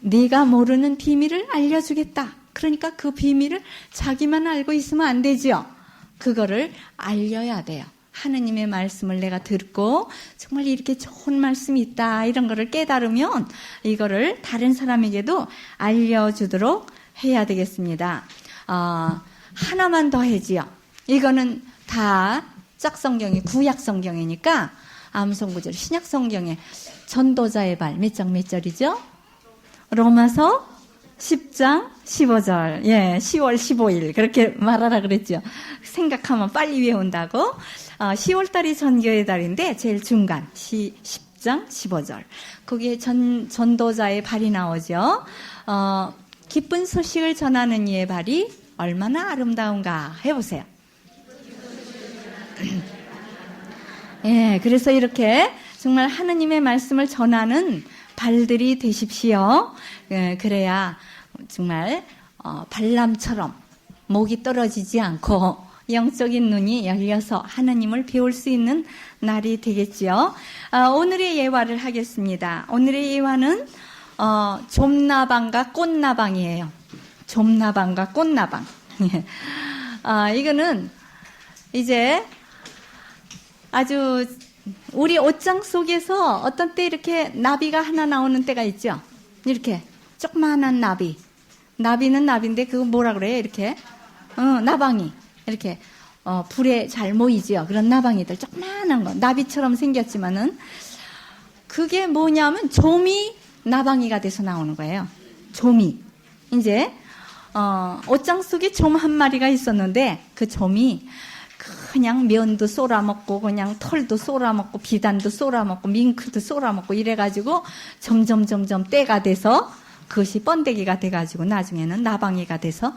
네가 모르는 비밀을 알려주겠다. 그러니까 그 비밀을 자기만 알고 있으면 안 되죠. 그거를 알려야 돼요. 하느님의 말씀을 내가 듣고 정말 이렇게 좋은 말씀이 있다 이런 거를 깨달으면 이거를 다른 사람에게도 알려주도록 해야 되겠습니다. 하나만 더 해지요. 이거는 다 짝성경이 구약성경이니까 암송구절 신약성경에 전도자의 발 몇 장 몇 절이죠? 로마서 10장 15절 예, 10월 15일 그렇게 말하라 그랬죠. 생각하면 빨리 외운다고. 10월달이 전교의 달인데 제일 중간 10장 15절 거기에 전도자의 발이 나오죠. 기쁜 소식을 전하는 이의 발이 얼마나 아름다운가 해보세요. 예, 그래서 이렇게 정말 하느님의 말씀을 전하는 발들이 되십시오. 예, 그래야 정말 발람처럼 목이 떨어지지 않고 영적인 눈이 열려서 하나님을 배울 수 있는 날이 되겠지요. 오늘의 예화를 하겠습니다. 오늘의 예화는 좀나방과 꽃나방이에요. 좀나방과 꽃나방. 이거는 이제 아주 우리 옷장 속에서 어떤 때 이렇게 나비가 하나 나오는 때가 있죠. 이렇게 조그마한 나비. 나비는 나비인데 그거 뭐라 그래요? 이렇게 나방이 이렇게 불에 잘 모이지요. 그런 나방이들 조그만한 거 나비처럼 생겼지만은 그게 뭐냐면 좀이 나방이가 돼서 나오는 거예요. 좀이 이제 옷장 속에 좀 한 마리가 있었는데 그 좀이 그냥 면도 쏘라먹고 그냥 털도 쏘라먹고 비단도 쏘라먹고 밍크도 쏘라먹고 이래가지고 점점 때가 돼서 그것이 번데기가 돼가지고 나중에는 나방이가 돼서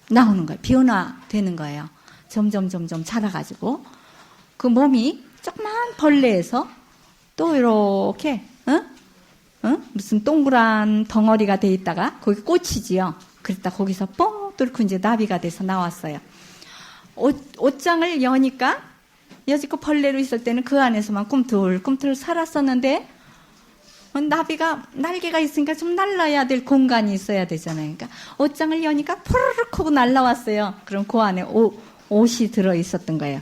나오는 거예요. 변화되는 거예요. 점점 자라가지고 그 몸이 조그만 벌레에서 또 이렇게 무슨 동그란 덩어리가 돼 있다가 거기 꽂히지요. 그랬다 거기서 뻥 뚫고 이제 나비가 돼서 나왔어요. 옷장을 여니까 여지껏 벌레로 있을 때는 그 안에서만 꿈틀꿈틀 살았었는데 나비가 날개가 있으니까 좀 날라야 될 공간이 있어야 되잖아요. 그러니까 옷장을 여니까 푸르륵 하고 날라왔어요. 그럼 그 안에 옷이 들어 있었던 거예요.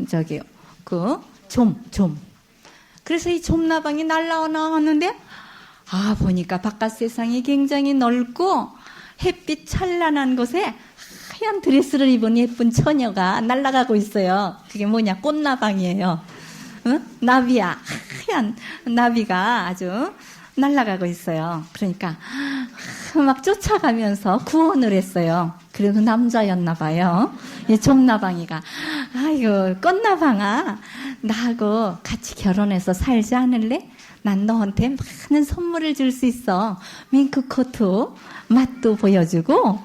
저기 좀. 그래서 이 좀나방이 날라왔는데 보니까 바깥 세상이 굉장히 넓고 햇빛 찬란한 곳에 하얀 드레스를 입은 예쁜 처녀가 날아가고 있어요. 그게 뭐냐? 꽃나방이에요. 응? 나비야. 하얀 나비가 아주 날아가고 있어요. 그러니까 막 쫓아가면서 구원을 했어요. 그래도 남자였나 봐요. 이 좀나방이가 아이고 꽃나방아 나하고 같이 결혼해서 살지 않을래? 난 너한테 많은 선물을 줄 수 있어. 밍크코트 맛도 보여주고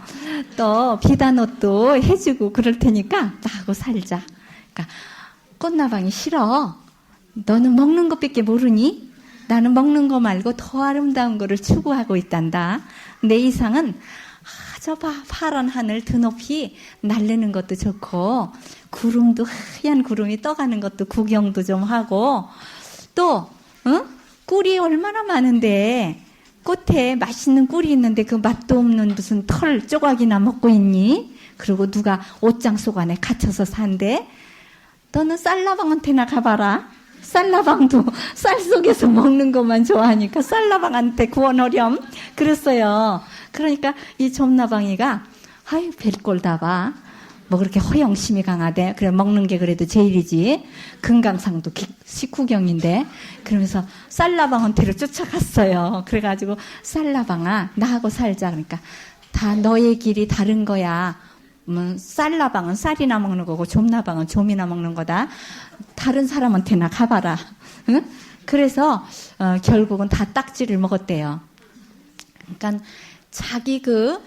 또 비단 옷도 해주고 그럴 테니까 나하고 살자. 그러니까 꽃나방이 싫어. 너는 먹는 것밖에 모르니? 나는 먹는 거 말고 더 아름다운 거를 추구하고 있단다. 내 이상은 저 파란 하늘 드높이 날르는 것도 좋고 구름도 하얀 구름이 떠가는 것도 구경도 좀 하고 또 꿀이 얼마나 많은데 꽃에 맛있는 꿀이 있는데 그 맛도 없는 무슨 털 조각이나 먹고 있니? 그리고 누가 옷장 속 안에 갇혀서 산대? 너는 쌀나방한테나 가봐라. 쌀나방도 쌀 속에서 먹는 것만 좋아하니까 쌀나방한테 구원하렴. 그랬어요. 그러니까 이 좀나방이가 아유 별꼴 다 봐. 뭐 그렇게 허영심이 강하대. 그래 먹는 게 그래도 제일이지. 금강산도 식후경인데. 그러면서 쌀나방한테로 쫓아갔어요. 그래가지고 쌀나방아 나하고 살자. 그러니까 다 너의 길이 다른 거야. 쌀나방은 쌀이나 먹는 거고 좀나방은 좀이나 먹는 거다. 다른 사람한테나 가봐라. 응? 그래서 결국은 다 딱지를 먹었대요. 그러니까 자기 그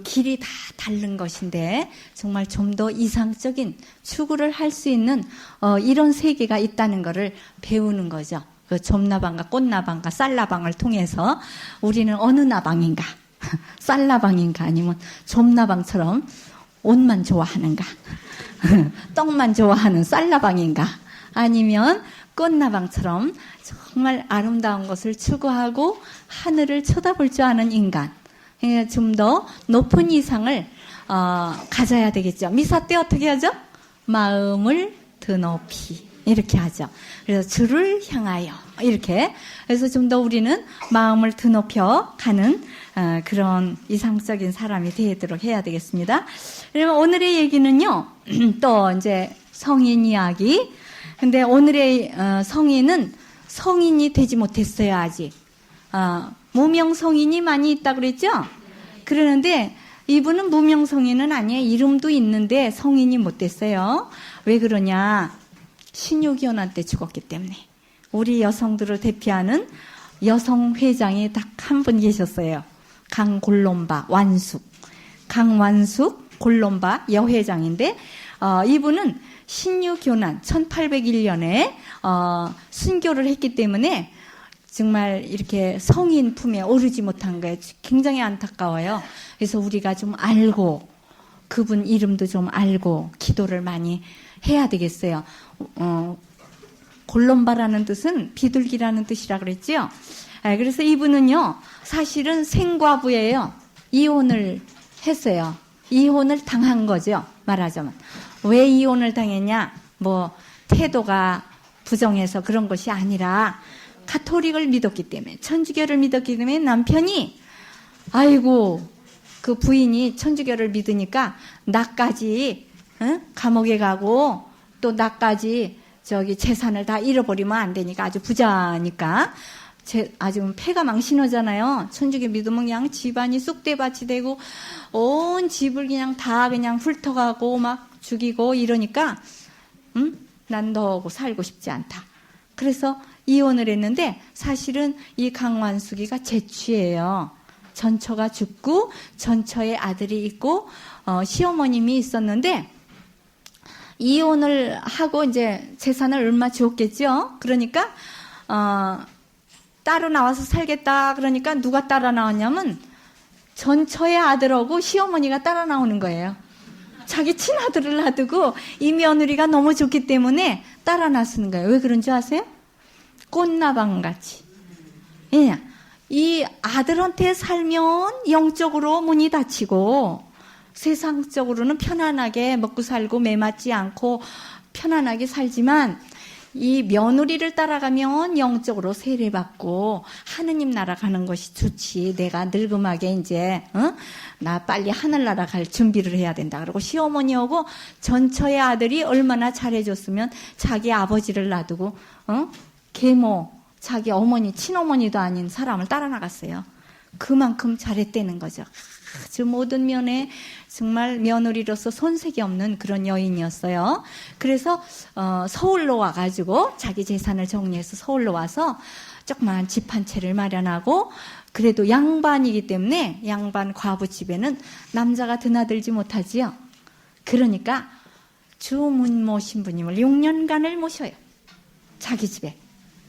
길이 다 다른 것인데 정말 좀 더 이상적인 추구를 할 수 있는 이런 세계가 있다는 것을 배우는 거죠. 그 좀나방과 꽃나방과 쌀나방을 통해서 우리는 어느 나방인가? 쌀나방인가? 아니면 좀나방처럼 옷만 좋아하는가? 떡만 좋아하는 쌀나방인가? 아니면 꽃나방처럼 정말 아름다운 것을 추구하고 하늘을 쳐다볼 줄 아는 인간. 좀 더 높은 이상을 가져야 되겠죠. 미사 때 어떻게 하죠? 마음을 드높이 이렇게 하죠. 그래서 주를 향하여 이렇게. 그래서 좀 더 우리는 마음을 드높여 가는 그런 이상적인 사람이 되도록 해야 되겠습니다. 그러면 오늘의 얘기는요. 또 이제 성인 이야기. 근데 오늘의 성인은 성인이 되지 못했어요 아직. 무명성인이 많이 있다고 그랬죠? 그러는데 이분은 무명성인은 아니에요. 이름도 있는데 성인이 못 됐어요. 왜 그러냐? 신유기원한 때 죽었기 때문에. 우리 여성들을 대표하는 여성 회장이 딱 한 분 계셨어요. 강골롬바 완숙. 강완숙 골롬바 여회장인데 이분은 신유교난 1801년에 순교를 했기 때문에 정말 이렇게 성인 품에 오르지 못한 거예요. 굉장히 안타까워요. 그래서 우리가 좀 알고 그분 이름도 좀 알고 기도를 많이 해야 되겠어요. 골롬바라는 뜻은 비둘기라는 뜻이라 그랬죠. 그래서 이분은요 사실은 생과부예요. 이혼을 했어요. 이혼을 당한 거죠. 말하자면 왜 이혼을 당했냐? 뭐 태도가 부정해서 그런 것이 아니라 가톨릭을 믿었기 때문에 천주교를 믿었기 때문에 남편이 아이고 그 부인이 천주교를 믿으니까 나까지 응? 감옥에 가고 또 나까지 저기 재산을 다 잃어버리면 안 되니까 아주 부자니까 아주 폐가 망신하잖아요. 천주교 믿으면 그냥 집안이 쑥대밭이 되고 온 집을 그냥 다 그냥 훑어가고 막 죽이고 이러니까 난 너하고 살고 싶지 않다. 그래서 이혼을 했는데 사실은 이 강완숙이가 제취예요. 전처가 죽고 전처의 아들이 있고 시어머님이 있었는데 이혼을 하고 이제 재산을 얼마 주었겠죠. 그러니까 따로 나와서 살겠다. 그러니까 누가 따라 나왔냐면 전처의 아들하고 시어머니가 따라 나오는 거예요. 자기 친아들을 놔두고 이 며느리가 너무 좋기 때문에 따라 나서는 거예요. 왜 그런 줄 아세요? 꽃나방같이. 예. 이 아들한테 살면 영적으로 문이 닫히고 세상적으로는 편안하게 먹고 살고 매맞지 않고 편안하게 살지만 이 며느리를 따라가면 영적으로 세례받고 하느님 나라 가는 것이 좋지. 내가 늙음하게 이제 나 빨리 하늘나라 갈 준비를 해야 된다. 그러고 시어머니하고 전처의 아들이 얼마나 잘해줬으면 자기 아버지를 놔두고 계모 자기 어머니 친어머니도 아닌 사람을 따라 나갔어요. 그만큼 잘했다는 거죠. 아주 모든 면에 정말 며느리로서 손색이 없는 그런 여인이었어요. 그래서 서울로 와가지고 자기 재산을 정리해서 서울로 와서 조그만 집 한 채를 마련하고 그래도 양반이기 때문에 양반 과부 집에는 남자가 드나들지 못하지요. 그러니까 주문모 신부님을 6년간을 모셔요. 자기 집에.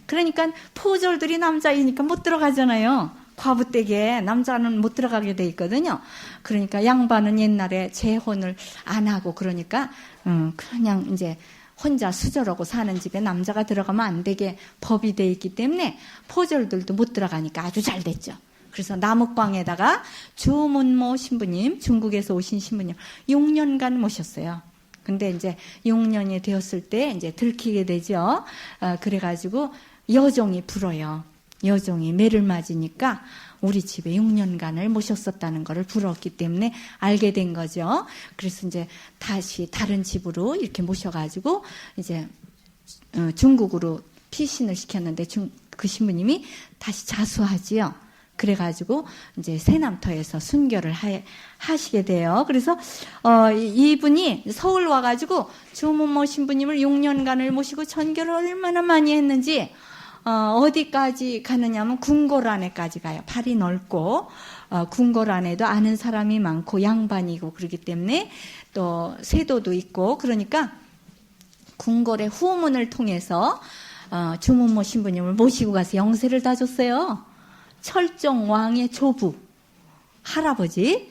그러니까 포졸들이 남자이니까 못 들어가잖아요. 과부댁에 남자는 못 들어가게 돼 있거든요. 그러니까 양반은 옛날에 재혼을 안 하고 그러니까 그냥 이제 혼자 수절하고 사는 집에 남자가 들어가면 안 되게 법이 돼 있기 때문에 포졸들도 못 들어가니까 아주 잘 됐죠. 그래서 남욱방에다가 주문모 신부님, 중국에서 오신 신부님 6년간 모셨어요. 근데 이제 6년이 되었을 때 이제 들키게 되죠. 그래가지고 여종이 불어요. 여종이 매를 맞으니까 우리 집에 6년간을 모셨었다는 것을 불었기 때문에 알게 된 거죠. 그래서 이제 다시 다른 집으로 이렇게 모셔가지고 이제 중국으로 피신을 시켰는데 그 신부님이 다시 자수하지요. 그래가지고 이제 세남터에서 순교를 하시게 돼요. 그래서 이분이 서울 와가지고 주문모 신부님을 6년간을 모시고 전교를 얼마나 많이 했는지 어디까지 가느냐면 궁궐안에까지 가요. 발이 넓고 궁궐안에도 아는 사람이 많고 양반이고 그러기 때문에 또 세도도 있고 그러니까 궁궐의 후문을 통해서 주문모 신부님을 모시고 가서 영세를 다 줬어요. 철종 왕의 조부 할아버지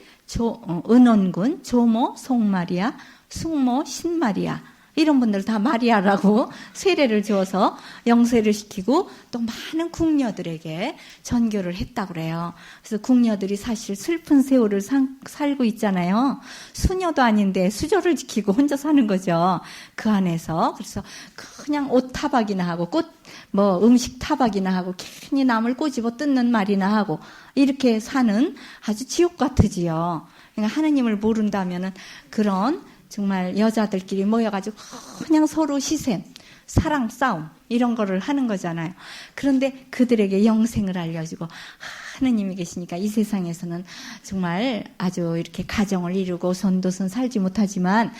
은원군 조모 송마리아 숙모 신마리아 이런 분들 다 마리아라고 세례를 주어서 영세를 시키고 또 많은 궁녀들에게 전교를 했다고 그래요. 그래서 궁녀들이 사실 슬픈 세월을 살고 있잖아요. 수녀도 아닌데 수조를 지키고 혼자 사는 거죠. 그 안에서. 그래서 그냥 옷 타박이나 하고 음식 타박이나 하고 괜히 남을 꼬집어 뜯는 말이나 하고 이렇게 사는 아주 지옥 같으지요. 그러니까 하느님을 모른다면은 그런 정말 여자들끼리 모여가지고 그냥 서로 시샘, 사랑 싸움 이런 거를 하는 거잖아요. 그런데 그들에게 영생을 알려주고 하느님이 계시니까 이 세상에서는 정말 아주 이렇게 가정을 이루고 손도손 살지 못하지만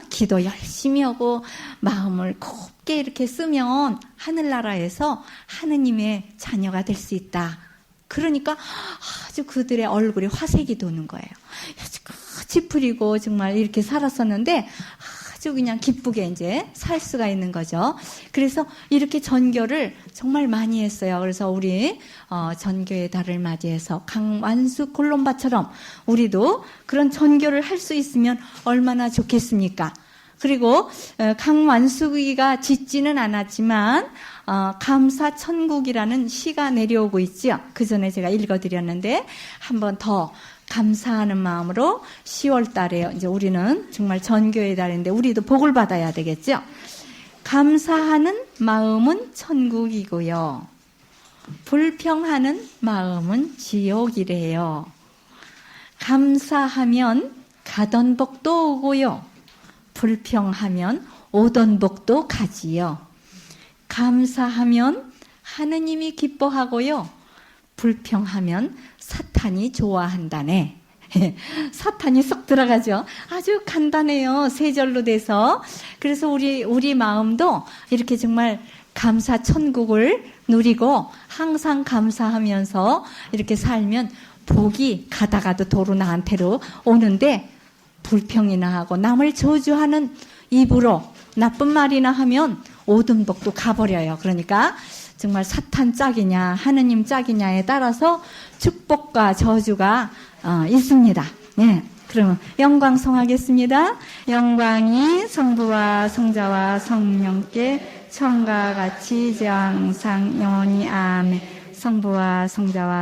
기도 열심히 하고 마음을 곱게 이렇게 쓰면 하늘나라에서 하느님의 자녀가 될 수 있다. 그러니까 아주 그들의 얼굴에 화색이 도는 거예요. 찌푸리고 정말 이렇게 살았었는데 아주 그냥 기쁘게 이제 살 수가 있는 거죠. 그래서 이렇게 전교를 정말 많이 했어요. 그래서 우리 전교의 달을 맞이해서 강완숙 콜롬바처럼 우리도 그런 전교를 할 수 있으면 얼마나 좋겠습니까? 그리고 강완숙이가 짓지는 않았지만 감사천국이라는 시가 내려오고 있지요. 그 전에 제가 읽어드렸는데 한 번 더 감사하는 마음으로 10월 달에 이제 우리는 정말 전교의 달인데 우리도 복을 받아야 되겠죠. 감사하는 마음은 천국이고요. 불평하는 마음은 지옥이래요. 감사하면 가던 복도 오고요. 불평하면 오던 복도 가지요. 감사하면 하느님이 기뻐하고요. 불평하면 사탄이 좋아한다네. 사탄이 쏙 들어가죠. 아주 간단해요. 세 절로 돼서. 그래서 우리 마음도 이렇게 정말 감사 천국을 누리고 항상 감사하면서 이렇게 살면 복이 가다가도 도로 나한테로 오는데, 불평이나 하고 남을 저주하는 입으로 나쁜 말이나 하면 오든 복도 가버려요. 그러니까 정말 사탄 짝이냐 하느님 짝이냐에 따라서 축복과 저주가 있습니다. 네, 그러면 영광 성하겠습니다. 영광이 성부와 성자와 성령께 처음과 같이 이제 항상 영원히 아멘. 성부와 성자와